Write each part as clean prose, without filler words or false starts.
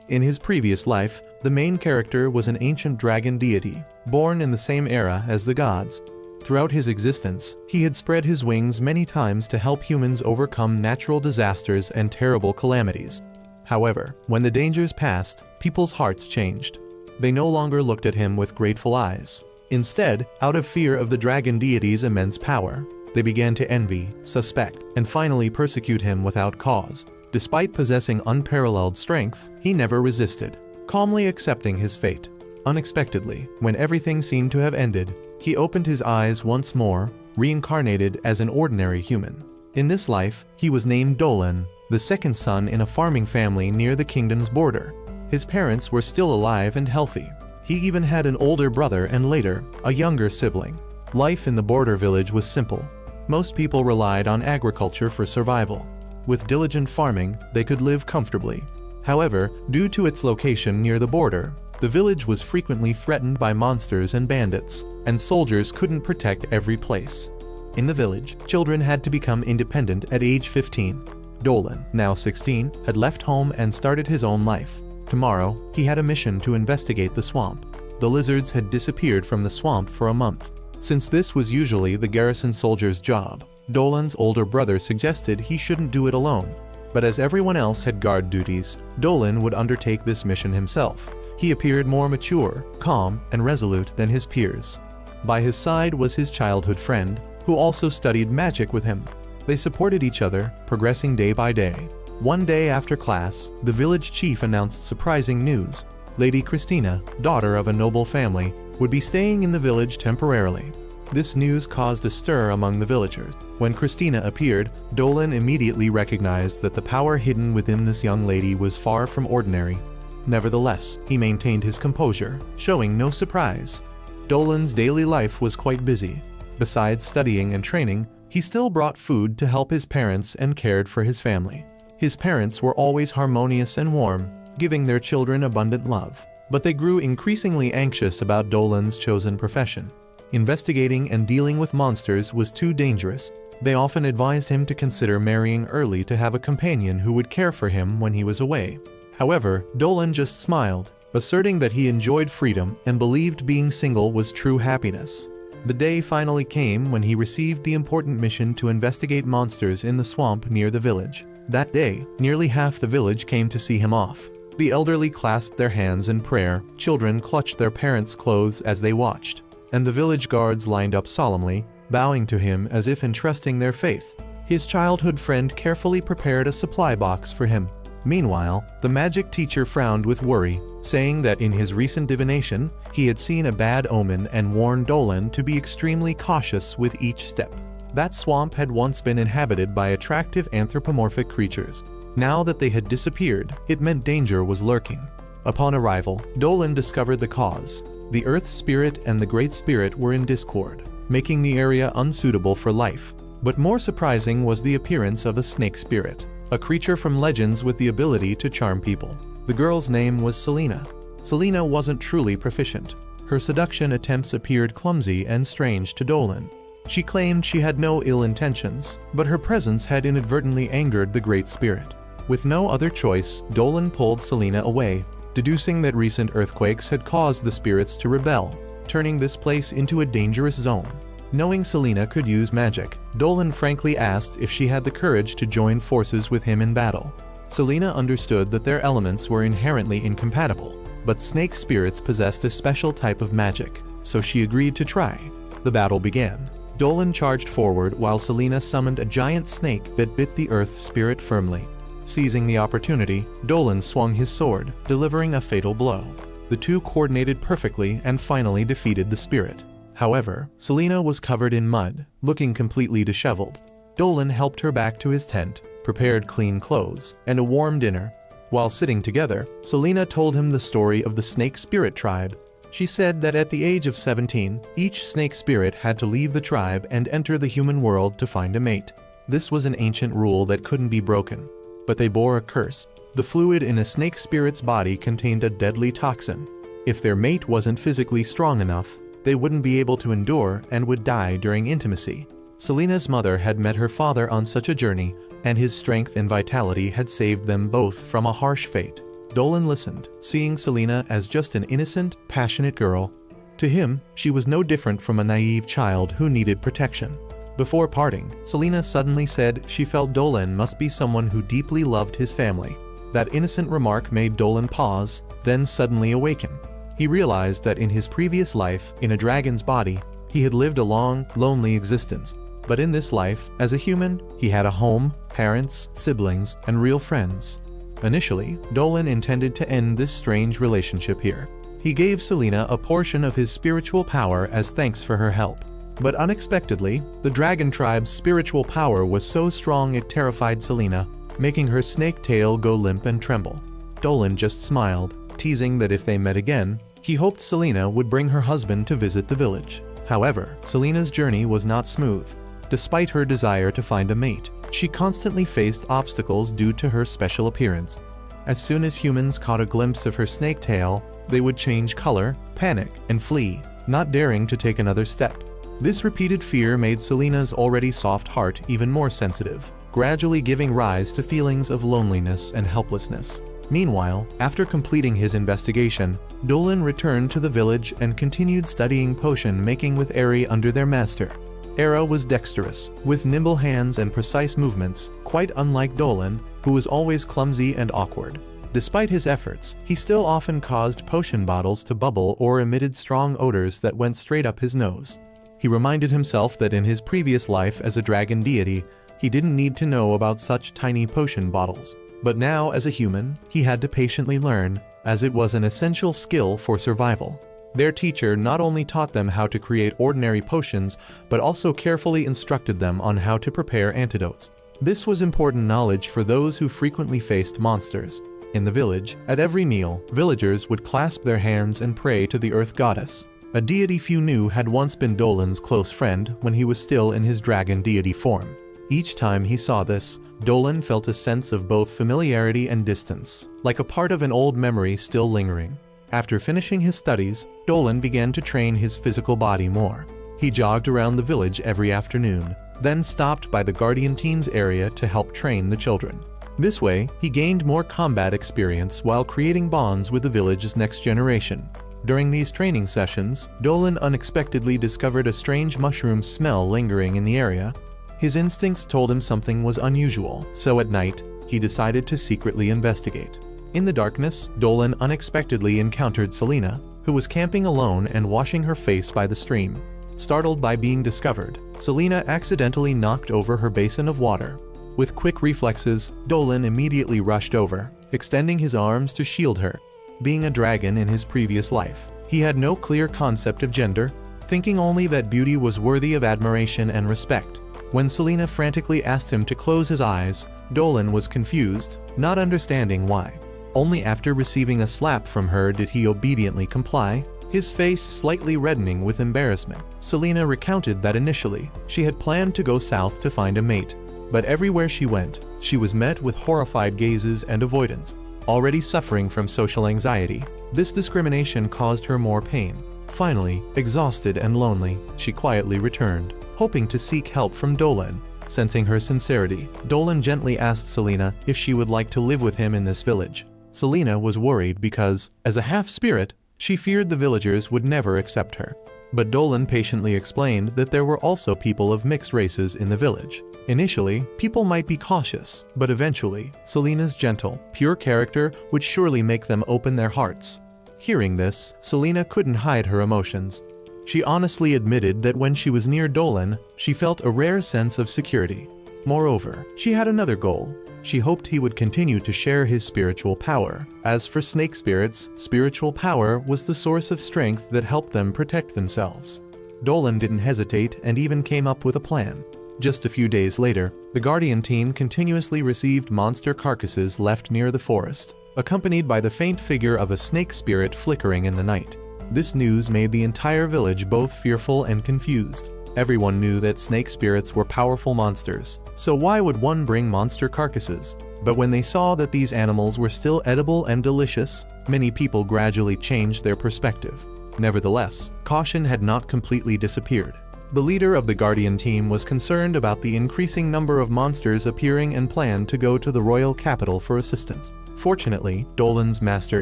In his previous life, the main character was an ancient dragon deity, born in the same era as the gods. Throughout his existence, he had spread his wings many times to help humans overcome natural disasters and terrible calamities. However, when the dangers passed, people's hearts changed. They no longer looked at him with grateful eyes. Instead, out of fear of the dragon deity's immense power, they began to envy, suspect, and finally persecute him without cause. Despite possessing unparalleled strength, he never resisted, calmly accepting his fate. Unexpectedly, when everything seemed to have ended, he opened his eyes once more, reincarnated as an ordinary human. In this life, he was named Dolan, the second son in a farming family near the kingdom's border. His parents were still alive and healthy. He even had an older brother and later, a younger sibling. Life in the border village was simple. Most people relied on agriculture for survival. With diligent farming, they could live comfortably. However, due to its location near the border, the village was frequently threatened by monsters and bandits, and soldiers couldn't protect every place. In the village, children had to become independent at age 15. Dolan, now 16, had left home and started his own life. Tomorrow, he had a mission to investigate the swamp. The lizards had disappeared from the swamp for a month. Since this was usually the garrison soldier's job, Dolan's older brother suggested he shouldn't do it alone. But as everyone else had guard duties, Dolan would undertake this mission himself. He appeared more mature, calm, and resolute than his peers. By his side was his childhood friend, who also studied magic with him. They supported each other, progressing day by day. One day after class, the village chief announced surprising news. Lady Christina, daughter of a noble family, would be staying in the village temporarily. This news caused a stir among the villagers. When Christina appeared, Dolan immediately recognized that the power hidden within this young lady was far from ordinary. Nevertheless, he maintained his composure, showing no surprise. Dolan's daily life was quite busy. Besides studying and training, he still brought food to help his parents and cared for his family. His parents were always harmonious and warm, giving their children abundant love. But they grew increasingly anxious about Dolan's chosen profession. Investigating and dealing with monsters was too dangerous. They often advised him to consider marrying early to have a companion who would care for him when he was away. However, Dolan just smiled, asserting that he enjoyed freedom and believed being single was true happiness. The day finally came when he received the important mission to investigate monsters in the swamp near the village. That day, nearly half the village came to see him off. The elderly clasped their hands in prayer, children clutched their parents' clothes as they watched, and the village guards lined up solemnly, bowing to him as if entrusting their faith. His childhood friend carefully prepared a supply box for him. Meanwhile, the magic teacher frowned with worry, saying that in his recent divination, he had seen a bad omen and warned Dolan to be extremely cautious with each step. That swamp had once been inhabited by attractive anthropomorphic creatures. Now that they had disappeared, it meant danger was lurking. Upon arrival, Dolan discovered the cause. The Earth Spirit and the Great Spirit were in discord, making the area unsuitable for life. But more surprising was the appearance of a snake spirit, a creature from legends with the ability to charm people. The girl's name was Selena. Selena wasn't truly proficient. Her seduction attempts appeared clumsy and strange to Dolan. She claimed she had no ill intentions, but her presence had inadvertently angered the Great Spirit. With no other choice, Dolan pulled Selena away, deducing that recent earthquakes had caused the spirits to rebel, turning this place into a dangerous zone. Knowing Selena could use magic, Dolan frankly asked if she had the courage to join forces with him in battle. Selena understood that their elements were inherently incompatible, but snake spirits possessed a special type of magic, so she agreed to try. The battle began. Dolan charged forward while Selena summoned a giant snake that bit the Earth Spirit firmly. Seizing the opportunity, Dolan swung his sword, delivering a fatal blow. The two coordinated perfectly and finally defeated the spirit. However, Selena was covered in mud, looking completely disheveled. Dolan helped her back to his tent, prepared clean clothes, and a warm dinner. While sitting together, Selena told him the story of the snake spirit tribe. She said that at the age of 17, each snake spirit had to leave the tribe and enter the human world to find a mate. This was an ancient rule that couldn't be broken. But they bore a curse. The fluid in a snake spirit's body contained a deadly toxin. If their mate wasn't physically strong enough, they wouldn't be able to endure and would die during intimacy. Selena's mother had met her father on such a journey, and his strength and vitality had saved them both from a harsh fate. Dolan listened, seeing Selena as just an innocent, passionate girl. To him, she was no different from a naive child who needed protection. Before parting, Selena suddenly said she felt Dolan must be someone who deeply loved his family. That innocent remark made Dolan pause, then suddenly awaken. He realized that in his previous life, in a dragon's body, he had lived a long, lonely existence. But in this life, as a human, he had a home, parents, siblings, and real friends. Initially, Dolan intended to end this strange relationship here. He gave Selena a portion of his spiritual power as thanks for her help. But unexpectedly, the dragon tribe's spiritual power was so strong it terrified Selena, making her snake tail go limp and tremble. Dolan just smiled, teasing that if they met again, he hoped Selena would bring her husband to visit the village. However, Selena's journey was not smooth. Despite her desire to find a mate, she constantly faced obstacles due to her special appearance. As soon as humans caught a glimpse of her snake tail, they would change color, panic, and flee, not daring to take another step. This repeated fear made Selena's already soft heart even more sensitive, gradually giving rise to feelings of loneliness and helplessness. Meanwhile, after completing his investigation, Dolan returned to the village and continued studying potion making with Eri under their master. Era was dexterous, with nimble hands and precise movements, quite unlike Dolan, who was always clumsy and awkward. Despite his efforts, he still often caused potion bottles to bubble or emitted strong odors that went straight up his nose. He reminded himself that in his previous life as a dragon deity, he didn't need to know about such tiny potion bottles. But now, as a human, he had to patiently learn, as it was an essential skill for survival. Their teacher not only taught them how to create ordinary potions, but also carefully instructed them on how to prepare antidotes. This was important knowledge for those who frequently faced monsters. In the village, at every meal, villagers would clasp their hands and pray to the earth goddess. A deity few knew had once been Dolan's close friend when he was still in his dragon deity form. Each time he saw this, Dolan felt a sense of both familiarity and distance, like a part of an old memory still lingering. After finishing his studies, Dolan began to train his physical body more. He jogged around the village every afternoon, then stopped by the Guardian Team's area to help train the children. This way, he gained more combat experience while creating bonds with the village's next generation. During these training sessions, Dolan unexpectedly discovered a strange mushroom smell lingering in the area. His instincts told him something was unusual, so at night, he decided to secretly investigate. In the darkness, Dolan unexpectedly encountered Selena, who was camping alone and washing her face by the stream. Startled by being discovered, Selena accidentally knocked over her basin of water. With quick reflexes, Dolan immediately rushed over, extending his arms to shield her. Being a dragon in his previous life, he had no clear concept of gender, thinking only that beauty was worthy of admiration and respect. When Selena frantically asked him to close his eyes, Dolan was confused, not understanding why. Only after receiving a slap from her did he obediently comply, his face slightly reddening with embarrassment. Selena recounted that initially, she had planned to go south to find a mate, but everywhere she went, she was met with horrified gazes and avoidance. Already suffering from social anxiety, this discrimination caused her more pain. Finally, exhausted and lonely, she quietly returned, hoping to seek help from Dolan. Sensing her sincerity, Dolan gently asked Selena if she would like to live with him in this village. Selena was worried because, as a half-spirit, she feared the villagers would never accept her. But Dolan patiently explained that there were also people of mixed races in the village. Initially, people might be cautious, but eventually, Selena's gentle, pure character would surely make them open their hearts. Hearing this, Selena couldn't hide her emotions. She honestly admitted that when she was near Dolan, she felt a rare sense of security. Moreover, she had another goal. She hoped he would continue to share his spiritual power. As for snake spirits, spiritual power was the source of strength that helped them protect themselves. Dolan didn't hesitate and even came up with a plan. Just a few days later, the Guardian Team continuously received monster carcasses left near the forest, accompanied by the faint figure of a snake spirit flickering in the night. This news made the entire village both fearful and confused. Everyone knew that snake spirits were powerful monsters, so why would one bring monster carcasses? But when they saw that these animals were still edible and delicious, many people gradually changed their perspective. Nevertheless, caution had not completely disappeared. The leader of the Guardian Team was concerned about the increasing number of monsters appearing and planned to go to the royal capital for assistance. Fortunately, Dolan's master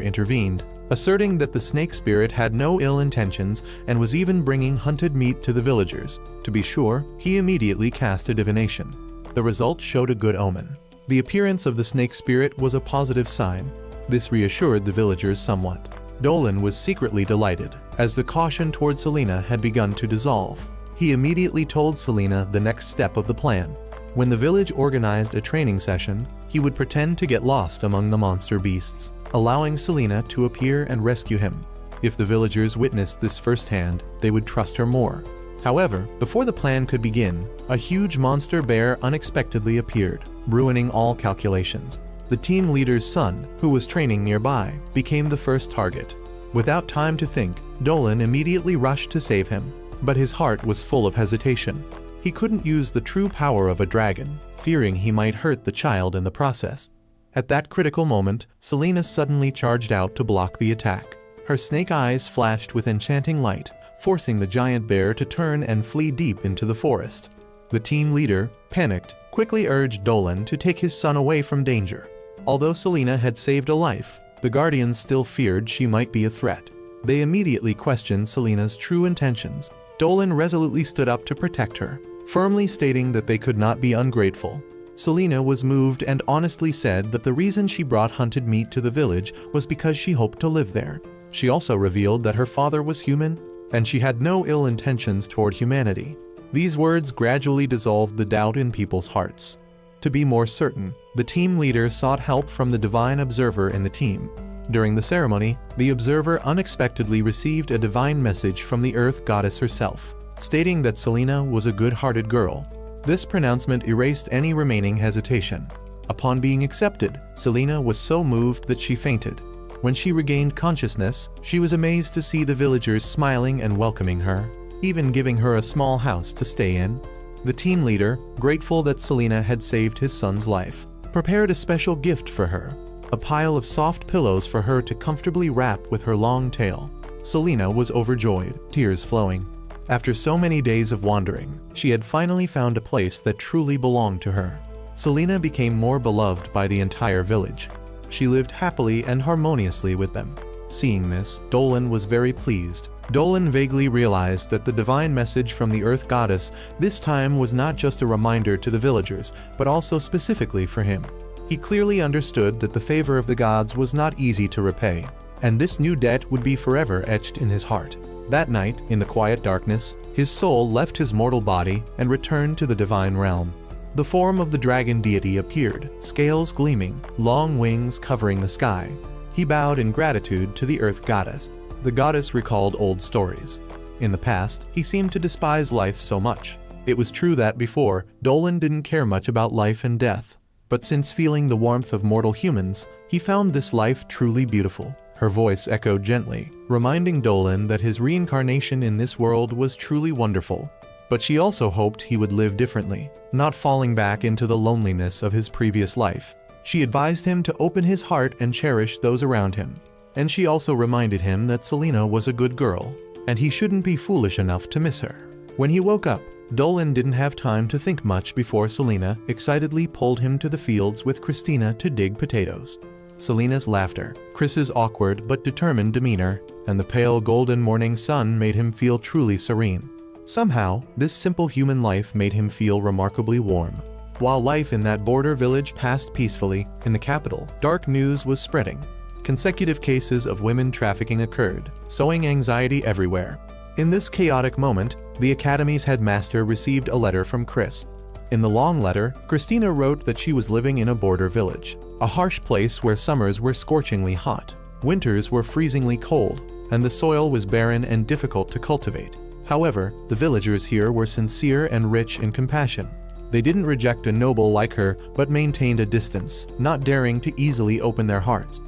intervened, asserting that the snake spirit had no ill intentions and was even bringing hunted meat to the villagers. To be sure, he immediately cast a divination. The result showed a good omen. The appearance of the snake spirit was a positive sign. This reassured the villagers somewhat. Dolan was secretly delighted, as the caution toward Selena had begun to dissolve. He immediately told Selena the next step of the plan. When the village organized a training session, he would pretend to get lost among the monster beasts, allowing Selena to appear and rescue him. If the villagers witnessed this firsthand, they would trust her more. However, before the plan could begin, a huge monster bear unexpectedly appeared, ruining all calculations. The team leader's son, who was training nearby, became the first target. Without time to think, Dolan immediately rushed to save him, but his heart was full of hesitation. He couldn't use the true power of a dragon, fearing he might hurt the child in the process. At that critical moment, Selena suddenly charged out to block the attack. Her snake eyes flashed with enchanting light, forcing the giant bear to turn and flee deep into the forest. The team leader, panicked, quickly urged Dolan to take his son away from danger. Although Selena had saved a life, the guardians still feared she might be a threat. They immediately questioned Selena's true intentions. Dolan resolutely stood up to protect her, firmly stating that they could not be ungrateful. Selena was moved and honestly said that the reason she brought hunted meat to the village was because she hoped to live there. She also revealed that her father was human, and she had no ill intentions toward humanity. These words gradually dissolved the doubt in people's hearts. To be more certain, the team leader sought help from the divine observer in the team. During the ceremony, the observer unexpectedly received a divine message from the earth goddess herself, stating that Selena was a good-hearted girl. This pronouncement erased any remaining hesitation. Upon being accepted, Selena was so moved that she fainted. When she regained consciousness, she was amazed to see the villagers smiling and welcoming her, even giving her a small house to stay in. The team leader, grateful that Selena had saved his son's life, prepared a special gift for her, a pile of soft pillows for her to comfortably wrap with her long tail. Selena was overjoyed, tears flowing. After so many days of wandering, she had finally found a place that truly belonged to her. Selena became more beloved by the entire village. She lived happily and harmoniously with them. Seeing this, Dolan was very pleased. Dolan vaguely realized that the divine message from the earth goddess this time was not just a reminder to the villagers, but also specifically for him. He clearly understood that the favor of the gods was not easy to repay, and this new debt would be forever etched in his heart. That night, in the quiet darkness, his soul left his mortal body and returned to the divine realm. The form of the dragon deity appeared, scales gleaming, long wings covering the sky. He bowed in gratitude to the earth goddess. The goddess recalled old stories. In the past, he seemed to despise life so much. It was true that before, Dolan didn't care much about life and death. But since feeling the warmth of mortal humans, he found this life truly beautiful. Her voice echoed gently, reminding Dolan that his reincarnation in this world was truly wonderful. But she also hoped he would live differently, not falling back into the loneliness of his previous life. She advised him to open his heart and cherish those around him. And she also reminded him that Selena was a good girl, and he shouldn't be foolish enough to miss her. When he woke up, Dolan didn't have time to think much before Selena excitedly pulled him to the fields with Christina to dig potatoes. Selena's laughter, Chris's awkward but determined demeanor, and the pale golden morning sun made him feel truly serene. Somehow, this simple human life made him feel remarkably warm. While life in that border village passed peacefully, in the capital, dark news was spreading. Consecutive cases of women trafficking occurred, sowing anxiety everywhere. In this chaotic moment, the Academy's headmaster received a letter from Chris. In the long letter, Christina wrote that she was living in a border village, a harsh place where summers were scorchingly hot, winters were freezingly cold, and the soil was barren and difficult to cultivate. However, the villagers here were sincere and rich in compassion. They didn't reject a noble like her, but maintained a distance, not daring to easily open their hearts.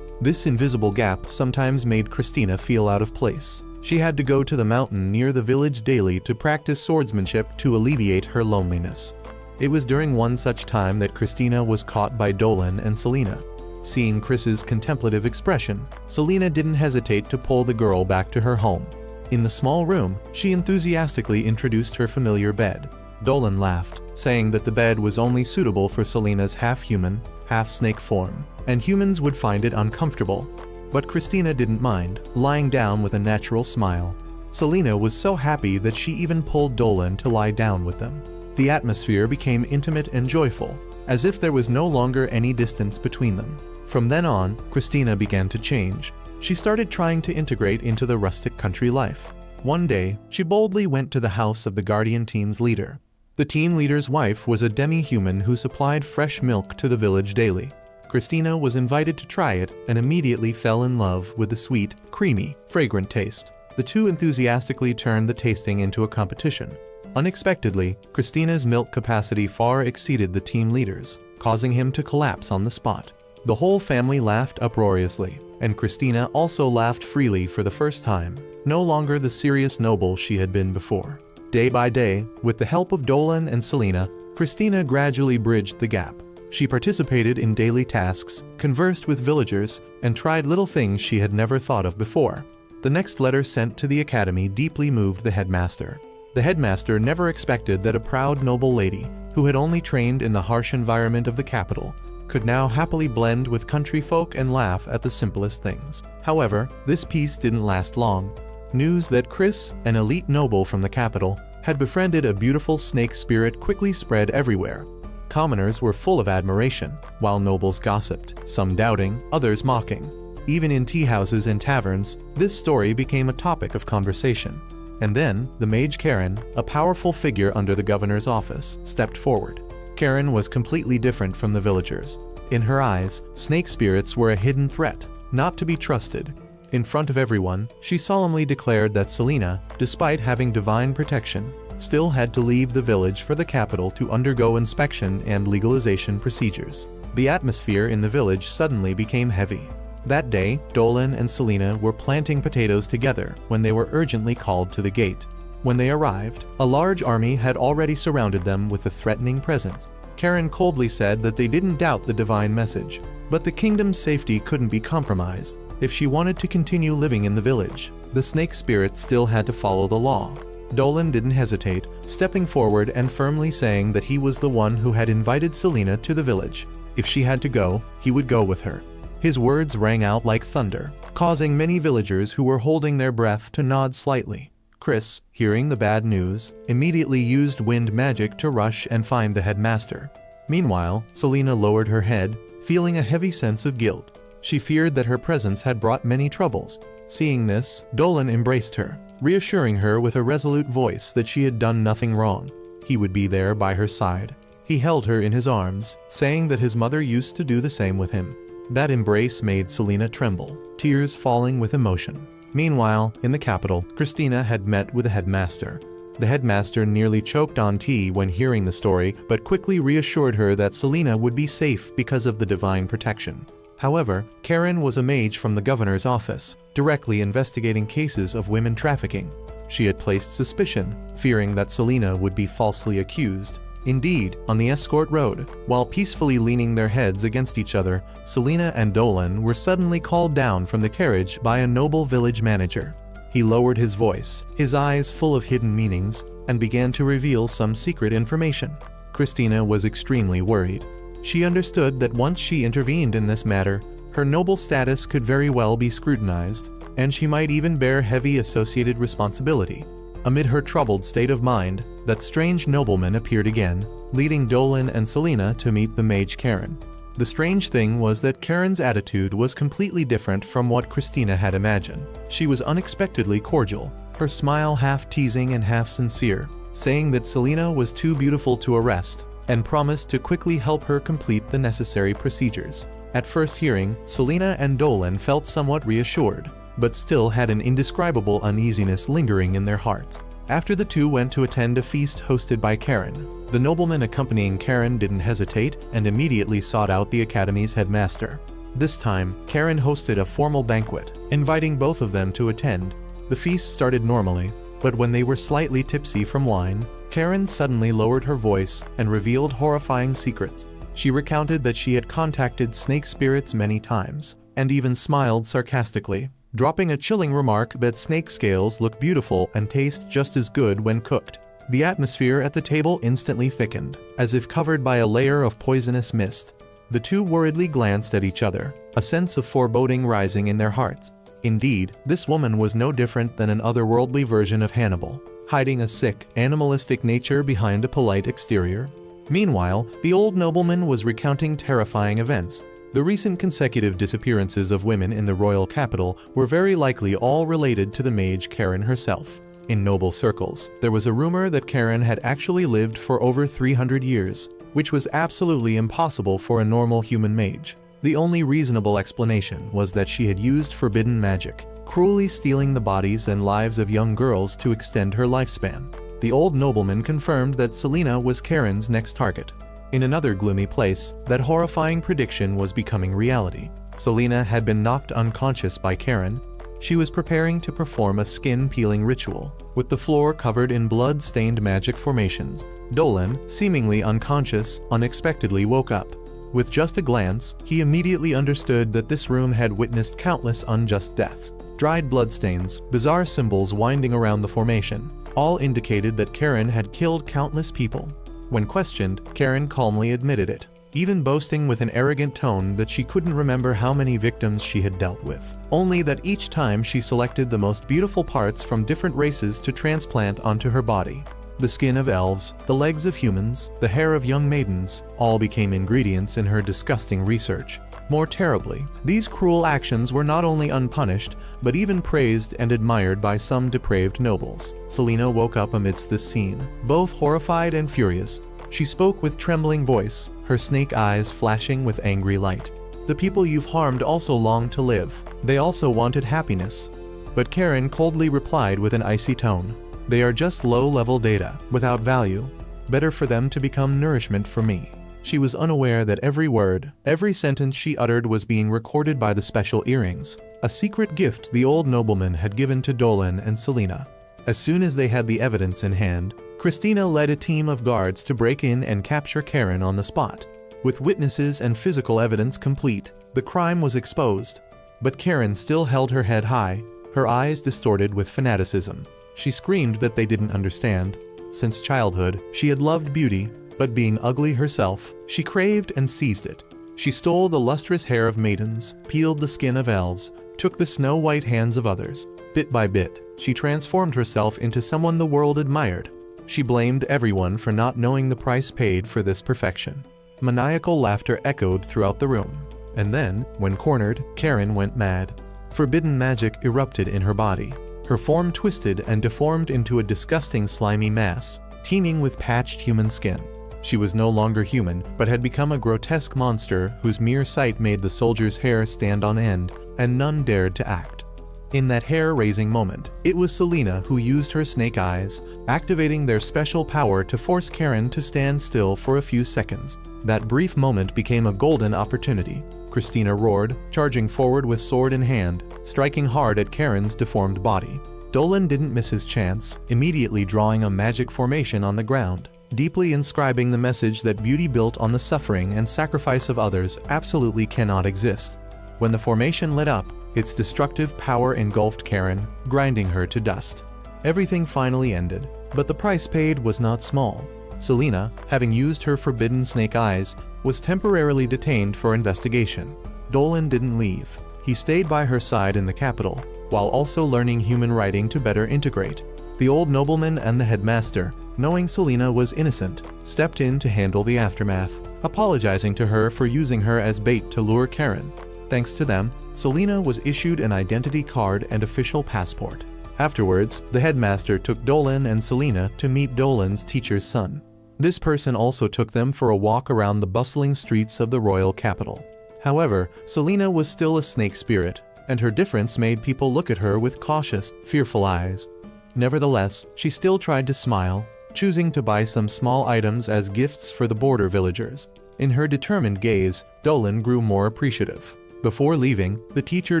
This invisible gap sometimes made Christina feel out of place. She had to go to the mountain near the village daily to practice swordsmanship to alleviate her loneliness. It was during one such time that Christina was caught by Dolan and Selena. Seeing Chris's contemplative expression, Selena didn't hesitate to pull the girl back to her home. In the small room, she enthusiastically introduced her familiar bed. Dolan laughed, saying that the bed was only suitable for Selena's half-human, half-snake form, and humans would find it uncomfortable. But Christina didn't mind, lying down with a natural smile. Selena was so happy that she even pulled Dolan to lie down with them. The atmosphere became intimate and joyful, as if there was no longer any distance between them. From then on, Christina began to change. She started trying to integrate into the rustic country life. One day, she boldly went to the house of the Guardian team's leader. The team leader's wife was a demi-human who supplied fresh milk to the village daily. Christina was invited to try it and immediately fell in love with the sweet, creamy, fragrant taste. The two enthusiastically turned the tasting into a competition. Unexpectedly, Christina's milk capacity far exceeded the team leader's, causing him to collapse on the spot. The whole family laughed uproariously, and Christina also laughed freely for the first time, no longer the serious noble she had been before. Day by day, with the help of Dolan and Selena, Christina gradually bridged the gap. She participated in daily tasks, conversed with villagers, and tried little things she had never thought of before. The next letter sent to the academy deeply moved the headmaster. The headmaster never expected that a proud noble lady, who had only trained in the harsh environment of the capital, could now happily blend with country folk and laugh at the simplest things. However, this peace didn't last long. News that Chris, an elite noble from the capital, had befriended a beautiful snake spirit quickly spread everywhere. Commoners were full of admiration, while nobles gossiped, some doubting, others mocking. Even in tea houses and taverns, this story became a topic of conversation. And then, the mage Karen, a powerful figure under the governor's office, stepped forward. Karen was completely different from the villagers. In her eyes, snake spirits were a hidden threat, not to be trusted. In front of everyone, she solemnly declared that Selena, despite having divine protection, still had to leave the village for the capital to undergo inspection and legalization procedures. The atmosphere in the village suddenly became heavy. That day, Dolan and Selena were planting potatoes together when they were urgently called to the gate. When they arrived, a large army had already surrounded them with a threatening presence. Karen coldly said that they didn't doubt the divine message, but the kingdom's safety couldn't be compromised. If she wanted to continue living in the village, the snake spirit still had to follow the law. Dolan didn't hesitate, stepping forward and firmly saying that he was the one who had invited Selena to the village. If she had to go, he would go with her. His words rang out like thunder, causing many villagers who were holding their breath to nod slightly. Chris, hearing the bad news, immediately used wind magic to rush and find the headmaster. Meanwhile, Selena lowered her head, feeling a heavy sense of guilt. She feared that her presence had brought many troubles. Seeing this, Dolan embraced her, reassuring her with a resolute voice that she had done nothing wrong. He would be there by her side. He held her in his arms, saying that his mother used to do the same with him. That embrace made Selena tremble, tears falling with emotion. Meanwhile, in the capital, Christina had met with the headmaster. The headmaster nearly choked on tea when hearing the story, but quickly reassured her that Selena would be safe because of the divine protection. However, Karen was a mage from the governor's office, directly investigating cases of women trafficking. She had placed suspicion, fearing that Selena would be falsely accused. Indeed, on the escort road, while peacefully leaning their heads against each other, Selena and Dolan were suddenly called down from the carriage by a noble village manager. He lowered his voice, his eyes full of hidden meanings, and began to reveal some secret information. Christina was extremely worried. She understood that once she intervened in this matter, her noble status could very well be scrutinized, and she might even bear heavy associated responsibility. Amid her troubled state of mind, that strange nobleman appeared again, leading Dolan and Selena to meet the mage Karen. The strange thing was that Karen's attitude was completely different from what Christina had imagined. She was unexpectedly cordial, her smile half teasing and half sincere, saying that Selena was too beautiful to arrest, and promised to quickly help her complete the necessary procedures. At first hearing, Selena and Dolan felt somewhat reassured, but still had an indescribable uneasiness lingering in their hearts. After the two went to attend a feast hosted by Karen, the nobleman accompanying Karen didn't hesitate and immediately sought out the academy's headmaster. This time, Karen hosted a formal banquet, inviting both of them to attend. The feast started normally, but when they were slightly tipsy from wine, Karen suddenly lowered her voice and revealed horrifying secrets. She recounted that she had contacted snake spirits many times, and even smiled sarcastically, dropping a chilling remark that snake scales look beautiful and taste just as good when cooked. The atmosphere at the table instantly thickened, as if covered by a layer of poisonous mist. The two worriedly glanced at each other, a sense of foreboding rising in their hearts. Indeed, this woman was no different than an otherworldly version of Hannibal, hiding a sick, animalistic nature behind a polite exterior. Meanwhile, the old nobleman was recounting terrifying events. The recent consecutive disappearances of women in the royal capital were very likely all related to the mage Karen herself. In noble circles, there was a rumor that Karen had actually lived for over 300 years, which was absolutely impossible for a normal human mage. The only reasonable explanation was that she had used forbidden magic, cruelly stealing the bodies and lives of young girls to extend her lifespan. The old nobleman confirmed that Selena was Karen's next target. In another gloomy place, that horrifying prediction was becoming reality. Selena had been knocked unconscious by Karen. She was preparing to perform a skin-peeling ritual, with the floor covered in blood-stained magic formations. Dolan, seemingly unconscious, unexpectedly woke up. With just a glance, he immediately understood that this room had witnessed countless unjust deaths. Dried bloodstains, bizarre symbols winding around the formation, all indicated that Karen had killed countless people. When questioned, Karen calmly admitted it, even boasting with an arrogant tone that she couldn't remember how many victims she had dealt with, only that each time she selected the most beautiful parts from different races to transplant onto her body. The skin of elves, the legs of humans, the hair of young maidens, all became ingredients in her disgusting research. More terribly, these cruel actions were not only unpunished, but even praised and admired by some depraved nobles. Selena woke up amidst this scene, both horrified and furious. She spoke with trembling voice, her snake eyes flashing with angry light. The people you've harmed also long to live. They also wanted happiness. But Karen coldly replied with an icy tone. They are just low-level data, without value. Better for them to become nourishment for me. She was unaware that every word, every sentence she uttered was being recorded by the special earrings, a secret gift the old nobleman had given to Dolan and Selena. As soon as they had the evidence in hand, Christina led a team of guards to break in and capture Karen on the spot. With witnesses and physical evidence complete, the crime was exposed. But Karen still held her head high, her eyes distorted with fanaticism. She screamed that they didn't understand. Since childhood, she had loved beauty, but being ugly herself, she craved and seized it. She stole the lustrous hair of maidens, peeled the skin of elves, took the snow-white hands of others. Bit by bit, she transformed herself into someone the world admired. She blamed everyone for not knowing the price paid for this perfection. Maniacal laughter echoed throughout the room. And then, when cornered, Karen went mad. Forbidden magic erupted in her body. Her form twisted and deformed into a disgusting slimy mass, teeming with patched human skin. She was no longer human, but had become a grotesque monster whose mere sight made the soldiers' hair stand on end, and none dared to act. In that hair-raising moment, it was Selena who used her snake eyes, activating their special power to force Karen to stand still for a few seconds. That brief moment became a golden opportunity. Christina roared, charging forward with sword in hand, striking hard at Karen's deformed body. Dolan didn't miss his chance, immediately drawing a magic formation on the ground, deeply inscribing the message that beauty built on the suffering and sacrifice of others absolutely cannot exist. When the formation lit up, its destructive power engulfed Karen, grinding her to dust. Everything finally ended, but the price paid was not small. Selena, having used her forbidden snake eyes, was temporarily detained for investigation. Dolan didn't leave. He stayed by her side in the capital, while also learning human writing to better integrate. The old nobleman and the headmaster, knowing Selena was innocent, stepped in to handle the aftermath, apologizing to her for using her as bait to lure Karen. Thanks to them, Selena was issued an identity card and official passport. Afterwards, the headmaster took Dolan and Selena to meet Dolan's teacher's son. This person also took them for a walk around the bustling streets of the royal capital. However, Selena was still a snake spirit, and her difference made people look at her with cautious, fearful eyes. Nevertheless, she still tried to smile, choosing to buy some small items as gifts for the border villagers. In her determined gaze, Dolan grew more appreciative. Before leaving, the teacher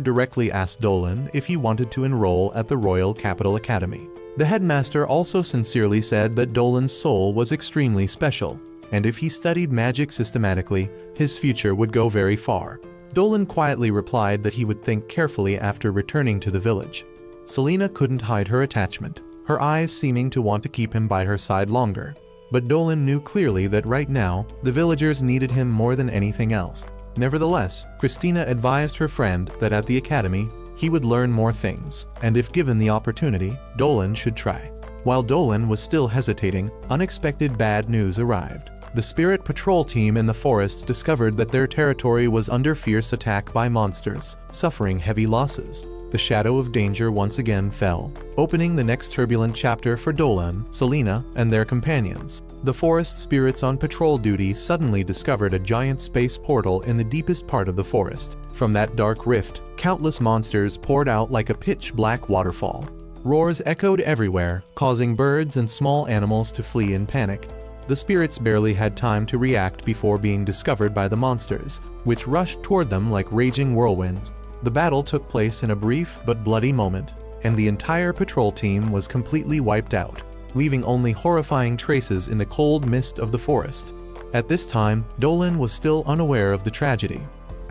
directly asked Dolan if he wanted to enroll at the Royal Capital Academy. The headmaster also sincerely said that Dolan's soul was extremely special, and if he studied magic systematically, his future would go very far. Dolan quietly replied that he would think carefully after returning to the village. Selena couldn't hide her attachment, her eyes seeming to want to keep him by her side longer. But Dolan knew clearly that right now, the villagers needed him more than anything else. Nevertheless, Christina advised her friend that at the academy, he would learn more things, and if given the opportunity, Dolan should try. While Dolan was still hesitating, unexpected bad news arrived. The Spirit Patrol team in the forest discovered that their territory was under fierce attack by monsters, suffering heavy losses. The shadow of danger once again fell, opening the next turbulent chapter for Dolan, Selena, and their companions. The forest spirits on patrol duty suddenly discovered a giant space portal in the deepest part of the forest. From that dark rift, countless monsters poured out like a pitch-black waterfall. Roars echoed everywhere, causing birds and small animals to flee in panic. The spirits barely had time to react before being discovered by the monsters, which rushed toward them like raging whirlwinds. The battle took place in a brief but bloody moment, and the entire patrol team was completely wiped out, leaving only horrifying traces in the cold mist of the forest. At this time, Dolan was still unaware of the tragedy.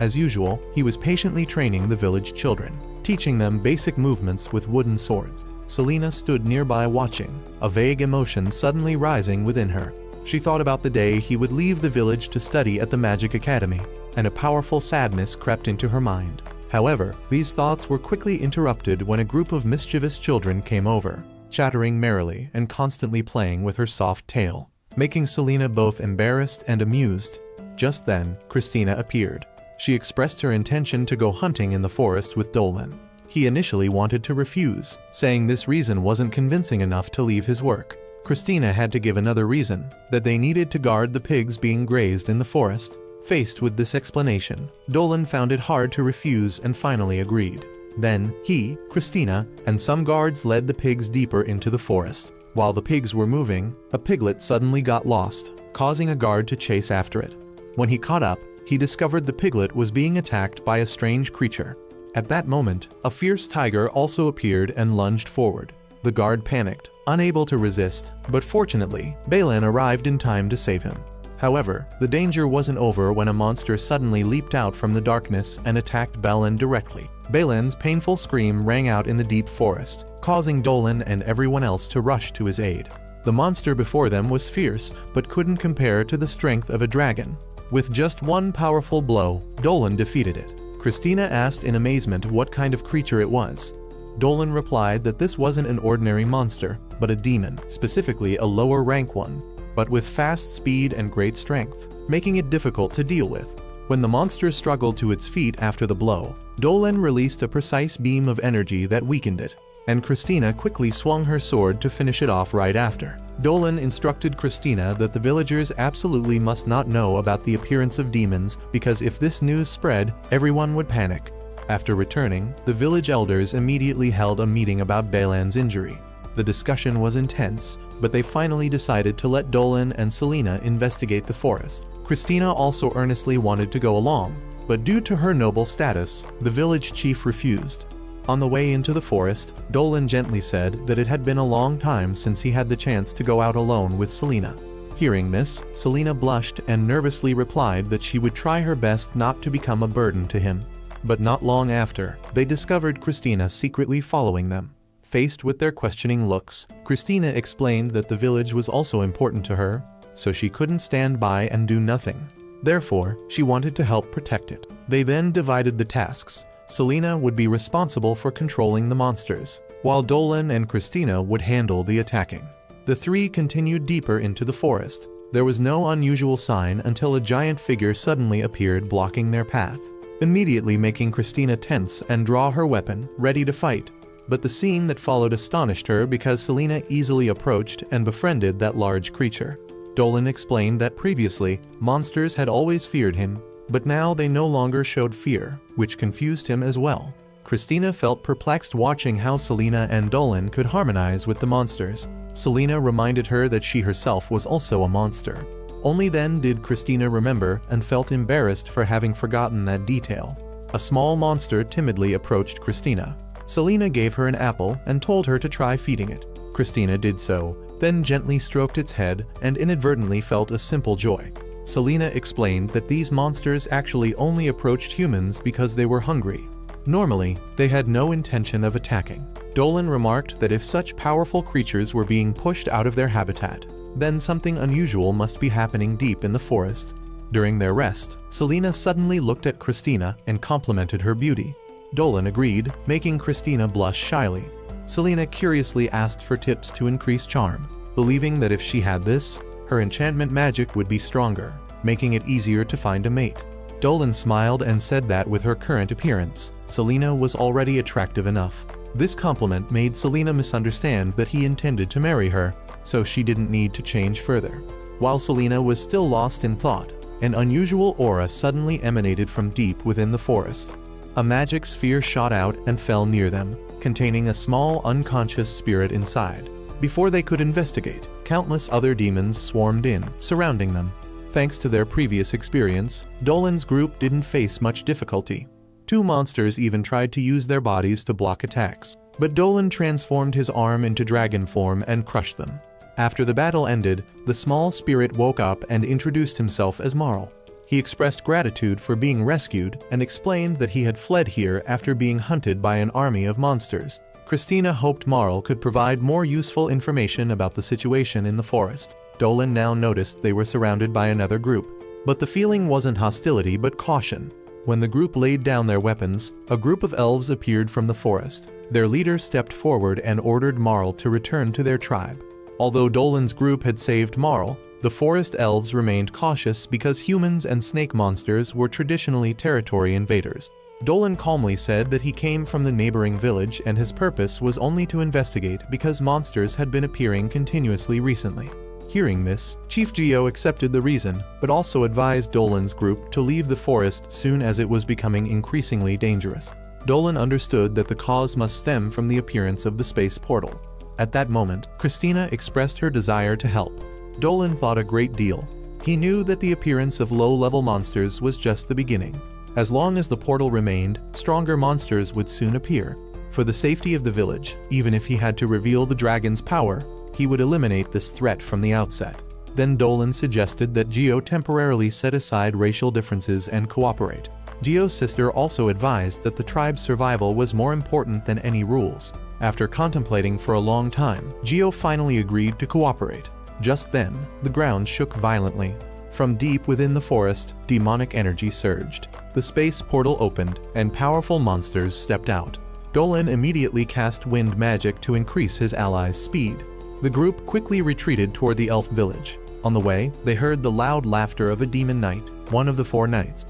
As usual, he was patiently training the village children, teaching them basic movements with wooden swords. Selena stood nearby watching, a vague emotion suddenly rising within her. She thought about the day he would leave the village to study at the Magic Academy, and a powerful sadness crept into her mind. However, these thoughts were quickly interrupted when a group of mischievous children came over, chattering merrily and constantly playing with her soft tail, making Selena both embarrassed and amused. Just then, Christina appeared. She expressed her intention to go hunting in the forest with Dolan. He initially wanted to refuse, saying this reason wasn't convincing enough to leave his work. Christina had to give another reason, that they needed to guard the pigs being grazed in the forest. Faced with this explanation, Dolan found it hard to refuse and finally agreed. Then, he, Christina, and some guards led the pigs deeper into the forest. While the pigs were moving, a piglet suddenly got lost, causing a guard to chase after it. When he caught up, he discovered the piglet was being attacked by a strange creature. At that moment, a fierce tiger also appeared and lunged forward. The guard panicked, unable to resist, but fortunately, Balan arrived in time to save him. However, the danger wasn't over when a monster suddenly leaped out from the darkness and attacked Balan directly. Balan's painful scream rang out in the deep forest, causing Dolan and everyone else to rush to his aid. The monster before them was fierce, but couldn't compare to the strength of a dragon. With just one powerful blow, Dolan defeated it. Christina asked in amazement what kind of creature it was. Dolan replied that this wasn't an ordinary monster, but a demon, specifically a lower rank one, but with fast speed and great strength, making it difficult to deal with. When the monster struggled to its feet after the blow, Dolan released a precise beam of energy that weakened it, and Christina quickly swung her sword to finish it off right after. Dolan instructed Christina that the villagers absolutely must not know about the appearance of demons because if this news spread, everyone would panic. After returning, the village elders immediately held a meeting about Balan's injury. The discussion was intense, but they finally decided to let Dolan and Selena investigate the forest. Christina also earnestly wanted to go along, but due to her noble status, the village chief refused. On the way into the forest, Dolan gently said that it had been a long time since he had the chance to go out alone with Selena. Hearing this, Selena blushed and nervously replied that she would try her best not to become a burden to him. But not long after, they discovered Christina secretly following them. Faced with their questioning looks, Christina explained that the village was also important to her, so she couldn't stand by and do nothing. Therefore, she wanted to help protect it. They then divided the tasks. Selena would be responsible for controlling the monsters, while Dolan and Christina would handle the attacking. The three continued deeper into the forest. There was no unusual sign until a giant figure suddenly appeared blocking their path, immediately making Christina tense and draw her weapon, ready to fight. But the scene that followed astonished her because Selena easily approached and befriended that large creature. Dolan explained that previously, monsters had always feared him, but now they no longer showed fear, which confused him as well. Christina felt perplexed watching how Selena and Dolan could harmonize with the monsters. Selena reminded her that she herself was also a monster. Only then did Christina remember and felt embarrassed for having forgotten that detail. A small monster timidly approached Christina. Selena gave her an apple and told her to try feeding it. Christina did so, then gently stroked its head and inadvertently felt a simple joy. Selena explained that these monsters actually only approached humans because they were hungry. Normally, they had no intention of attacking. Dolan remarked that if such powerful creatures were being pushed out of their habitat, Then something unusual must be happening deep in the forest. During their rest, Selena suddenly looked at Christina and complimented her beauty. Dolan agreed, making Christina blush shyly. Selena curiously asked for tips to increase charm, believing that if she had this, her enchantment magic would be stronger, making it easier to find a mate. Dolan smiled and said that with her current appearance, Selena was already attractive enough. This compliment made Selena misunderstand that he intended to marry her, so she didn't need to change further. While Selena was still lost in thought, an unusual aura suddenly emanated from deep within the forest. A magic sphere shot out and fell near them, containing a small unconscious spirit inside. Before they could investigate, countless other demons swarmed in, surrounding them. Thanks to their previous experience, Dolan's group didn't face much difficulty. 2 monsters even tried to use their bodies to block attacks, but Dolan transformed his arm into dragon form and crushed them. After the battle ended, the small spirit woke up and introduced himself as Marl. He expressed gratitude for being rescued and explained that he had fled here after being hunted by an army of monsters. Christina hoped Marl could provide more useful information about the situation in the forest. Dolan now noticed they were surrounded by another group, but the feeling wasn't hostility but caution. When the group laid down their weapons, a group of elves appeared from the forest. Their leader stepped forward and ordered Marl to return to their tribe. Although Dolan's group had saved Marl, the forest elves remained cautious because humans and snake monsters were traditionally territory invaders. Dolan calmly said that he came from the neighboring village and his purpose was only to investigate because monsters had been appearing continuously recently. Hearing this, Chief Geo accepted the reason, but also advised Dolan's group to leave the forest soon as it was becoming increasingly dangerous. Dolan understood that the cause must stem from the appearance of the space portal. At that moment, Christina expressed her desire to help. Dolan thought a great deal. He knew that the appearance of low-level monsters was just the beginning. As long as the portal remained, stronger monsters would soon appear. For the safety of the village, even if he had to reveal the dragon's power, he would eliminate this threat from the outset. Then Dolan suggested that Geo temporarily set aside racial differences and cooperate. Geo's sister also advised that the tribe's survival was more important than any rules. After contemplating for a long time, Geo finally agreed to cooperate. Just then, the ground shook violently. From deep within the forest, demonic energy surged. The space portal opened, and powerful monsters stepped out. Dolan immediately cast wind magic to increase his allies' speed. The group quickly retreated toward the elf village. On the way, they heard the loud laughter of a demon knight, one of the 4 knights.